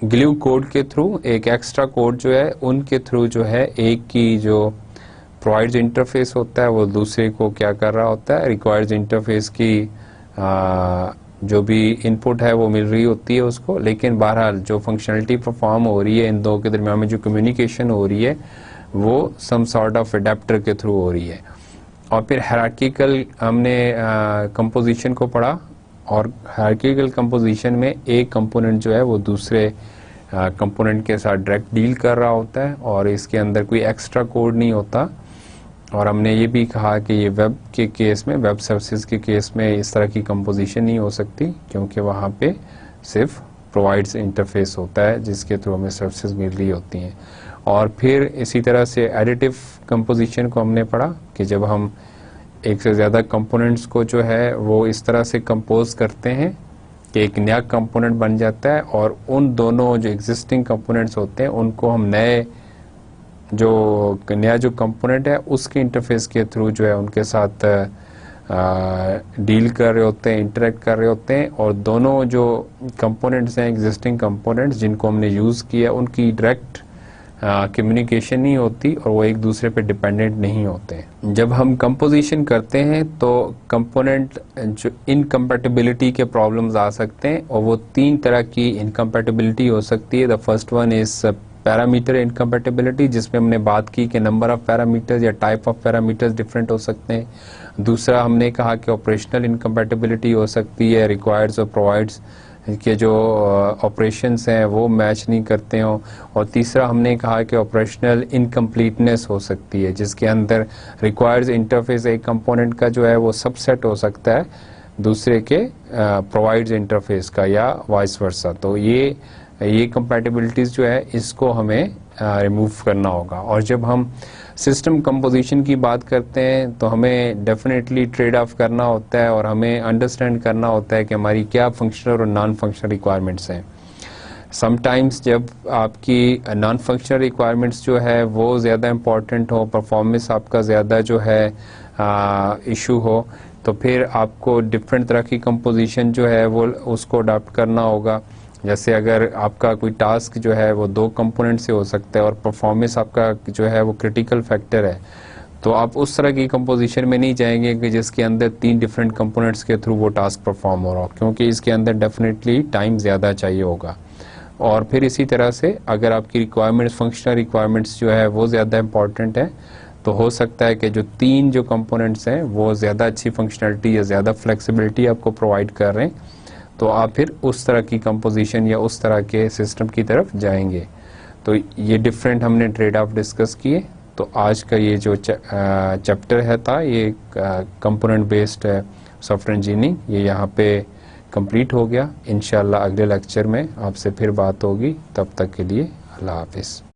ग्लू कोड के थ्रू, एक एक्स्ट्रा कोड जो है उनके थ्रू जो है एक की जो प्रोवाइड्स इंटरफेस होता है वो दूसरे को क्या कर रहा होता है, रिक्वायर्स इंटरफेस की जो भी इनपुट है वो मिल रही होती है उसको। लेकिन बहरहाल जो फंक्शनलिटी परफॉर्म हो रही है इन दो के दरमियान में, जो कम्युनिकेशन हो रही है वो सम सॉर्ट ऑफ अडेप्टर के थ्रू हो रही है। और फिर हायरार्किकल हमने कंपोजिशन को पढ़ा, और हायरार्किकल कंपोजिशन में एक कंपोनेंट जो है वो दूसरे कंपोनेंट के साथ डायरेक्ट डील कर रहा होता है, और इसके अंदर कोई एक्स्ट्रा कोड नहीं होता। और हमने ये भी कहा कि ये वेब के केस में, वेब सर्विसेज के केस में इस तरह की कंपोजिशन नहीं हो सकती, क्योंकि वहाँ पे सिर्फ प्रोवाइड्स इंटरफेस होता है जिसके थ्रू हमें सर्विसेज मिल रही होती हैं। और फिर इसी तरह से एडिटिव कंपोजिशन को हमने पढ़ा कि जब हम एक से ज़्यादा कंपोनेंट्स को जो है वो इस तरह से कंपोज करते हैं कि एक नया कंपोनेंट बन जाता है, और उन दोनों जो एग्जिस्टिंग कंपोनेंट्स होते हैं उनको हम नया जो कंपोनेंट है उसके इंटरफेस के थ्रू जो है उनके साथ डील कर रहे होते हैं, इंटरेक्ट कर रहे होते हैं। और दोनों जो कंपोनेंट्स हैं, एग्जिस्टिंग कंपोनेंट्स जिनको हमने यूज़ किया, उनकी डायरेक्ट कम्युनिकेशन नहीं होती और वो एक दूसरे पे डिपेंडेंट नहीं होते। जब हम कंपोजिशन करते हैं तो कंपोनेंट जो इनकम्पैटिबिलिटी के प्रॉब्लम्स आ सकते हैं, और वो 3 तरह की इनकम्पैटिबिलिटी हो सकती है। The first one is parameter incompatibility, जिसमें हमने बात की कि नंबर ऑफ पैरामीटर्स या टाइप ऑफ पैरामीटर्स डिफरेंट हो सकते हैं। दूसरा हमने कहा कि ऑपरेशनल इनकम्पैटिबिलिटी हो सकती है, रिक्वायर्स और प्रोवाइड्स के जो ऑपरेशंस हैं वो मैच नहीं करते हों। और तीसरा हमने कहा कि ऑपरेशनल इनकम्प्लीटनेस हो सकती है, जिसके अंदर रिक्वायर्स इंटरफेस एक कंपोनेंट का जो है वो सबसेट हो सकता है दूसरे के प्रोवाइड्स इंटरफेस का, या वाइस वर्सा। तो ये कंपैटिबिलिटीज जो है इसको हमें रिमूव करना होगा। और जब हम सिस्टम कंपोजिशन की बात करते हैं तो हमें डेफिनेटली ट्रेड ऑफ करना होता है, और हमें अंडरस्टैंड करना होता है कि हमारी क्या फंक्शनल और नॉन फंक्शनल रिक्वायरमेंट्स हैं। समटाइम्स जब आपकी नॉन फंक्शनल रिक्वायरमेंट्स जो है वो ज़्यादा इम्पॉर्टेंट हो, परफॉर्मेंस आपका ज़्यादा जो है इशू हो, तो फिर आपको डिफरेंट तरह की कंपोजिशन जो है वो उसको अडॉप्ट करना होगा। जैसे अगर आपका कोई टास्क जो है वो 2 कंपोनेंट से हो सकता है और परफॉर्मेंस आपका जो है वो क्रिटिकल फैक्टर है, तो आप उस तरह की कंपोजिशन में नहीं जाएंगे कि जिसके अंदर 3 डिफरेंट कंपोनेंट्स के थ्रू वो टास्क परफॉर्म हो रहा हो, क्योंकि इसके अंदर डेफिनेटली टाइम ज़्यादा चाहिए होगा। और फिर इसी तरह से अगर आपकी रिक्वायरमेंट्स, फंक्शनल रिक्वायरमेंट्स जो है वो ज़्यादा इंपॉर्टेंट है, तो हो सकता है कि जो 3 जो कंपोनेंट्स हैं वो ज़्यादा अच्छी फंक्शनलिटी या ज़्यादा फ्लेक्सिबिलिटी आपको प्रोवाइड कर रहे हैं, तो आप फिर उस तरह की कंपोजिशन या उस तरह के सिस्टम की तरफ जाएंगे। तो ये डिफरेंट हमने ट्रेड ऑफ डिस्कस किए। तो आज का ये जो चैप्टर है था, ये कंपोनेंट बेस्ड सॉफ्टवेयर इंजीनियरिंग, ये यहाँ पे कंप्लीट हो गया। इंशाल्लाह अगले लेक्चर में आपसे फिर बात होगी। तब तक के लिए अल्लाह हाफिज़।